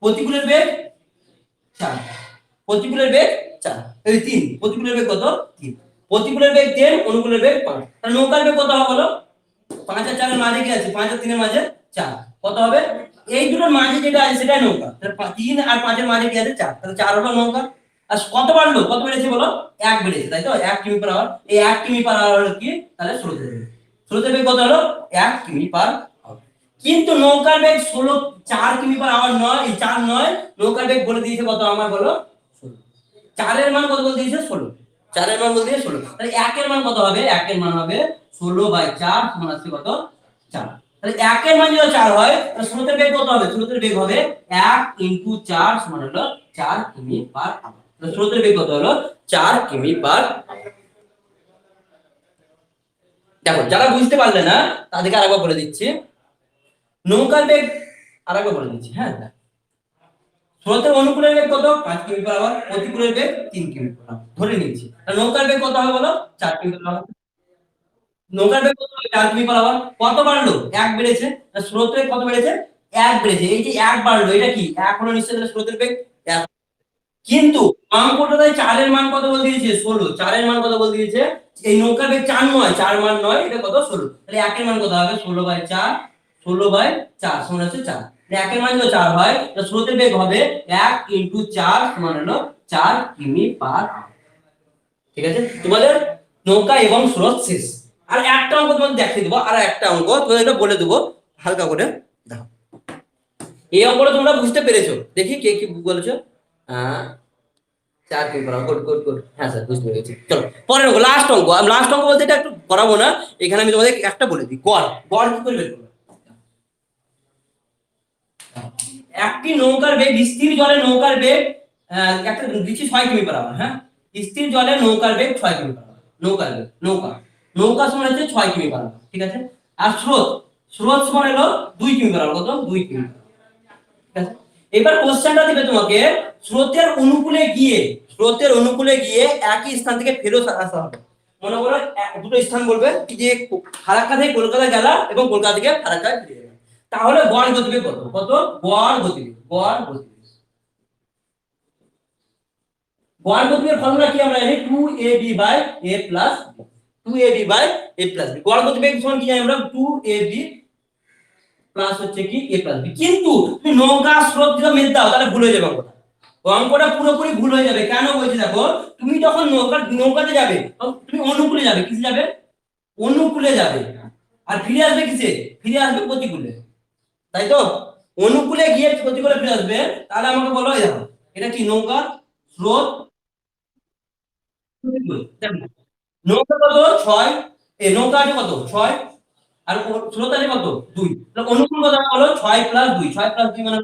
প্রতিকূলের বেগ 4, প্রতিকূলের বেগ 4, এই 3, প্রতিকূলের বেগ কত? 3, প্রতিকূলের বেগ 10, অনুকূলের বেগ 5। তাহলে নৌকার বেগ কত হবে বলো? 5 আর 4 এর মাঝে কি আছে? 5 আর 3 এর মাঝে 4, কত হবে? এই দুটোর মাঝে যেটা আছে সেটাই নৌকা। তাহলে 3 আর 5 এর মাঝে কি আছে? 4, তাহলে 4 হলো নৌকা। আর কত বাড়লো? কত বেড়েছে বলো? 1 বেড়েছে, তাই তো? 1 কিমি পার আওয়ার। এই 1 কিমি পার আওয়ার হলো কি? তাহলে স্রোতের বেগ। স্রোতের বেগ কত হলো? 1 কিমি পার আওয়ার। কিন্তু নৌকার বেগ 16, 4 কিমি পার আওয়ার নয়, এই 4 নয়। নৌকার বেগ বলে দিয়েছে কত আমার বলো? 16। 4 এর মান কত বলে দিয়েছে? 16। 4 এর মান বলে দিয়েছে 16। তাহলে 1 এর মান কত হবে? 1 এর মান হবে 16/4 সমান আছে কত? 4। তাহলে 1 এর মান যদি 4 হয়, তাহলে স্রোতের বেগ কত হবে? স্রোতের বেগ হবে 1 * 4 সমান হলো 4 কিমি পার আওয়ার। তাহলে স্রোতের বেগ কত হলো? 4 কিমি পার আওয়ার। দেখো, যারা বুঝতে পারলে না তাদেরকে আরেকবার বলে দিচ্ছি। নৌকার বেগ আরেকবার বলে দিচ্ছি, হ্যাঁ। স্রোতের অনুকূলের বেগ কত? 5 কিমি পার আওয়ার, প্রতিকূলের বেগ 3 কিমি পার আওয়ার ধরে নিচ্ছি। তাহলে নৌকার বেগ কত হবে বলো? 4 কিমি পার আওয়ার। নৌকার বেগ কত হবে? 4 কিমি পার আওয়ার। কত বাড়লো? 1 বেড়েছে। স্রোতের বেগ কত বেড়েছে? 1 বেড়েছে। এই যে 1 বাড়লো, এটা কি 1 হলো নিশ্চয়ই? তাহলে স্রোতের বেগ 1। কিন্তু অঙ্কটাতে 4 এর মান কত বলে দিয়েছে? 16। 4 এর মান কত বলে দিয়েছে? এই নৌকার বেগ 4 নয়, 4 মান নয়, এটা কত? 16। তাহলে 1 এর মান কত হবে? 16/4, 16/4 সমান হচ্ছে 4। 1 এর মান যদি 4 হয়, তাহলে স্রোতের বেগ হবে 1 * 4 সমান হলো 4 কিমি পার আওয়ার, ঠিক আছে। তোমাদের নৌকা এবং স্রোত শেষ। আর একটা অঙ্ক তোমাদের দেখিয়ে দেবো, আর একটা অঙ্ক তোমাদের এটা বলে দেবো হালকা করে। দেখো, এই অঙ্কটা তোমরা বুঝতে পেরেছো, দেখি কে কি বলেছো। আহ 4 করাবো, গুড গুড গুড, হ্যাঁ স্যার বুঝতে পেরেছি। চলো পরের অঙ্ক, লাস্ট অঙ্ক। আমি লাস্ট অঙ্ক বলতে এটা একটু করাবো না, এখানে আমি তোমাদের একটা বলে দিই। গড়, গড় কি করে বের করবে? একটি নৌকার বেগ, স্থির জলে নৌকার বেগ একটা দিচ্ছি 6 কিমি/আওয়ার। হ্যাঁ, স্থির জলে নৌকার বেগ 6 কিমি/আওয়ার। নৌকার বেগ, নৌকা, নৌকা সমান হচ্ছে 6 কিমি/আওয়ার, ঠিক আছে। আর স্রোত, স্রোত সমান হলো 2 কিমি/আওয়ার। কত? 2 কিমি। ঠিক আছে। এবার কোশ্চেনটা দিবে তোমাকে, স্রোতের অনুকূলে গিয়ে, স্রোতের অনুকূলে গিয়ে একই স্থান থেকে ফেরত আসা হবে। মনে করো দুটো স্থান বলবে যে ফারাক্কা থেকে কলকাতা গেলা এবং কলকাতা থেকে ফারাক্কায় ফিরে গেলা, তাহলে গড় গতিবেগ কত? কত? গড় গতিবেগ, গড় গতিবেগ, গড় গতিবেগের ফর্মুলা কি আমরা জানি? 2ab/a+, 2ab/a+b। গড় গতিবেগ সমান কি জানি আমরা? 2ab প্লাস হচ্ছে কি a+b। কিন্তু তুমি নৌকা স্রোত যদি মেদ দাও তাহলে ভুল হয়ে যাবে অঙ্কটা। অঙ্কটা পুরোপুরি ভুল হয়ে যাবে। কেন বলছি দেখো, তুমি যখন নৌকাতে যাবে তখন তুমি অনুকূলে যাবে, কিসে যাবে? অনুকূলে যাবে। আর ফিরে আসবে কিসে? ফিরে আসবে প্রতিকূলে, তাই তো? অনুকূলে গিয়ে প্রতিকূলে ফিরে আসবে। তাহলে আমাকে বলো, এই দেখো, এটা কি? নৌকা, স্রোত, প্রতিকূল। দেখো, নৌকা কত? 6, এই নৌকা আছে কত? 6, আর স্রোত আছে কত? 2। তাহলে অনুকূল কত হলো? 6+2, 6+2 মানে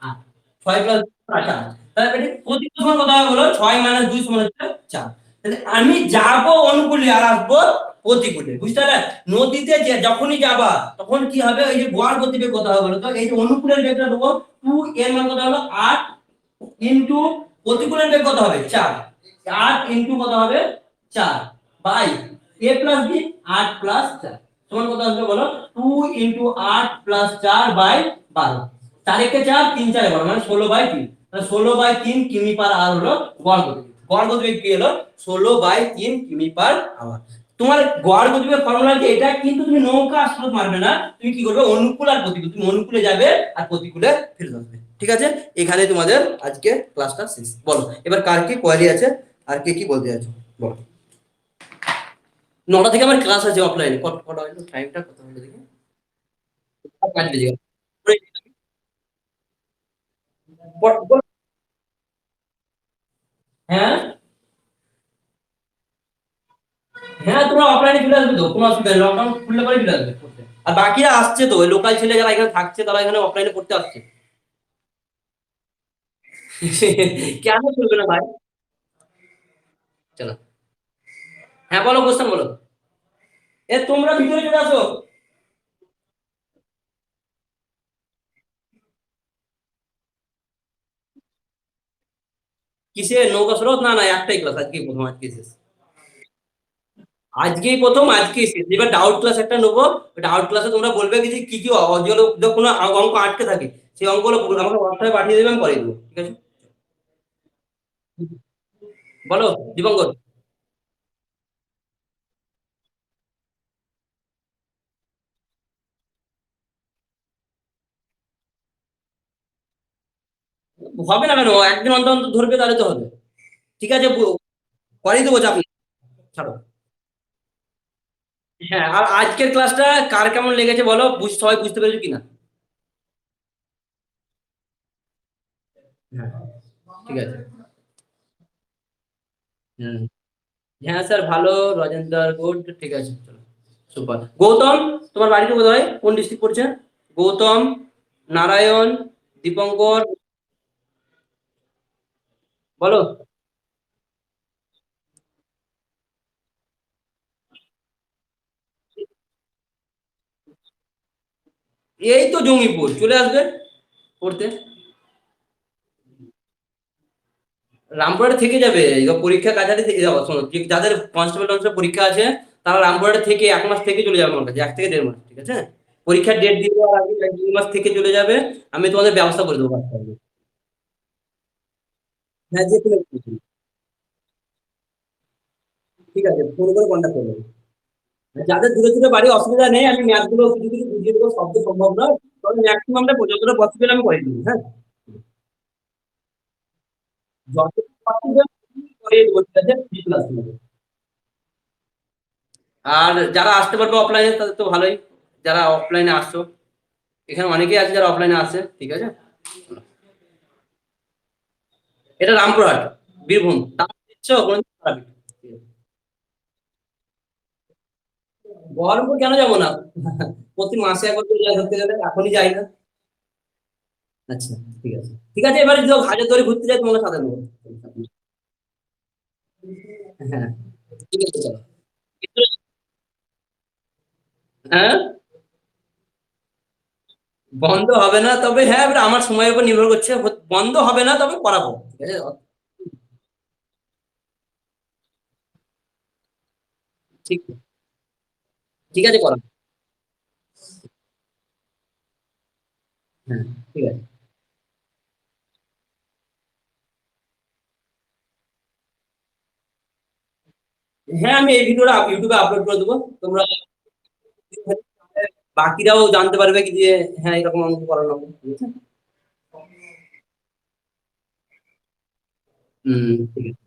8, 6+8। তাহলে এটা প্রতিকূল সমান কত হলো? 6 - 2 সমান হচ্ছে 4। তাহলে আমি যাব অনুকূলে আর আসবো প্রতিকূলে, বুঝতে পারলে? নদীতে যে যখনই যাবা তখন কি হবে? এই যে গড় গতিবেগ কত হবে বলো তো? এই যে অনুকূলের বেগটা দেবো 2, এর মান কত হলো? 8, ইনটু প্রতিকূলের বেগ কত হবে? 4, 8 ইনটু কত হবে? 4 বাই a+b, 8+4 সমান কত আসবে বলো? 2 ইনটু 8+4/12। 4 একে 4, 3 4 12, মানে 16/3। তাহলে 16/3 কিমি/আওয়ার হলো গড় গতিবেগ। গড় গতিবেগ কি হলো? 16/3 কিমি/আওয়ার। তোমার গড় গতিবেগ ফর্মুলা কি এটা? কিন্তু তুমি নৌকা স্রোত মারবে না, তুমি কি করবে? অনুকূল আর প্রতিকূল, তুমি অনুকূলে যাবে আর প্রতিকূলে ফিরে আসবে। ঠিক আছে, এখানে তোমাদের আজকে ক্লাসটা শেষ। বলো এবার কার কি কোয়ারি আছে, আর কে কি বলতে আছে বলো। 9টা থেকে আমার ক্লাস আছে অফলাইনে। কটা হলো? টাইমটা কত হলো দেখি? 5 বেজে গেল। হ্যাঁ হ্যাঁ, তোমরা অফলাইনে চলে আসবে তো, কোনো অসুবিধা নেই, লকডাউন খুললে পরে চলে আসবে পড়তে। আর বাকিরা আসছে তো, ওই লোকাল ছেলে যারা এখানে থাকছে তারা এখানে অফলাইনে পড়তে আসছে। কেন চলবে না ভাই? চলো, হ্যাঁ বলো, কোশ্চেন বলো। তোমরা ভিতরে চলে আসো। কিসে নৌকা স্রোত? না না, একটাই ক্লাস, আজকেই প্রথম, আজকে শেষ। আজকেই প্রথম, আজকেই শেষ। এবার ডাউট ক্লাস একটা নেবো। ডাউট ক্লাসে তোমরা বলবে কি যে কি কি অজল কোনো অঙ্ক আটকে থাকে, সেই অঙ্কগুলো আমাকে হোয়াটসঅ্যাপে পাঠিয়ে দেবে, আমি করে দেবো। ঠিক আছে, বলো দীপঙ্কর। হবে না কেন? একদিন অন্তর অন্তর ধরবে তাহলে তো হবে। ঠিক আছে, করিয়ে দেবো, চাপ নেই, ছাড়ো। হ্যাঁ, আর আজকের ক্লাসটা কার কেমন লেগেছে বলো, সবাই বুঝতে পেরেছো কিনা? হ্যাঁ, ঠিক আছে। হুম, হ্যাঁ স্যার ভালো। রজেন্দ্র গুড, ঠিক আছে, চলো, সুপার। গৌতম, তোমার বাড়িতে কোথায়, কোন ডিস্ট্রিক্ট পড়ছে? গৌতম, নারায়ণ, দীপঙ্কর, বলো। এই তো জঙ্গিপুর চলে আসবে পড়তে। রামপুরহাটে থেকে যাবে, এবার পরীক্ষা কাছাকাছি থেকে যাবো। শোনো, যাদের কনস্টেবল টনস্টেবল পরীক্ষা আছে তারা রামপুরহাটে থেকে 1 মাস থেকে চলে যাবে আমার কাছে, 1 থেকে 1.5 মাস, ঠিক আছে। পরীক্ষার ডেট দিয়ে দেওয়ার আগে 1-2 মাস থেকে চলে যাবে, আমি তোমাদের ব্যবস্থা করে দেবো বাচ্চাদের। হ্যাঁ, যে কোনো কিছু। ঠিক আছে, ফোন করে কন্ট্যাক্ট করবে। যাদের দূরে দূরে বাড়ি অসুবিধা নেই, আমি ম্যাথ গুলো কিছু কিছু বুঝিয়ে দেবো, সব তো সম্ভব নয়, তবে ম্যাক্সিমামটা যতটা পসিবল আমি করে দিবো। হ্যাঁ, যতটা পসিবল করে দেবো, ঠিক আছে, প্লাস। আর যারা আসতে পারবে অফলাইনে তাদের তো ভালোই, যারা অফলাইনে আসছো, এখানে অনেকেই আছে যারা অফলাইনে আসে, ঠিক আছে। এটা রামপুরহাট, বীরভূম। তাও দিচ্ছ কোনোদিন খারাপ। বহরমপুর কেন যাবো না? প্রতি মাসে একবার করে যাই ঘুরতে গেলে, এখনই যাই না। আচ্ছা, ঠিক আছে, ঠিক আছে, এবারে যদি হাজারদুয়ারি ঘুরতে যাই তোমাকে সাথে নেবো। হ্যাঁ, ঠিক আছে, চলো। হ্যাঁ, বন্ধ হবে না, তবে হ্যাঁ এবার আমার সময়ের উপর নির্ভর করছে, বন্ধ হবে না তবে করাবো, ঠিক আছে। ঠিক, ঠিক আছে, করাবো। হ্যাঁ, ঠিক আছে। হ্যাঁ, আমি এই ভিডিওটা ইউটিউবে আপলোড করে দেবো, তোমরা বাকিরাও জানতে পারবে কি যে হ্যাঁ এরকম অঙ্ক করানো হবে, ঠিক আছে। ঠিক আছে।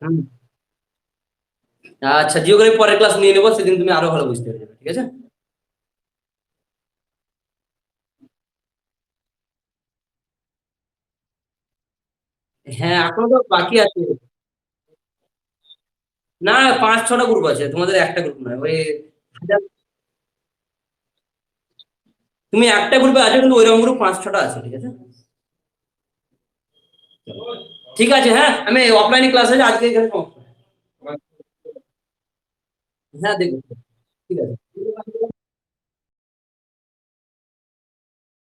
হুম। আচ্ছা, জিওগ্রাফি পরের ক্লাস নিয়ে নেবো, সেদিন তুমি আরো ভালো বুঝতে পারবে, ঠিক আছে। হ্যাঁ, এখনো তো বাকি আছে। না, ৫-৬টা গ্রুপ আছে, তোমাদের একটা গ্রুপ নয়, ওই তুমি একটা গ্রুপে আছো, কিন্তু ওইরকম গ্রুপ ৫-৬টা আছে, ঠিক আছে। ঠিক আছে, হ্যাঁ, আমি অফলাইনে ক্লাস আছে আজকে এখানে সমাপ্ত। হ্যাঁ, দেখবো, ঠিক আছে।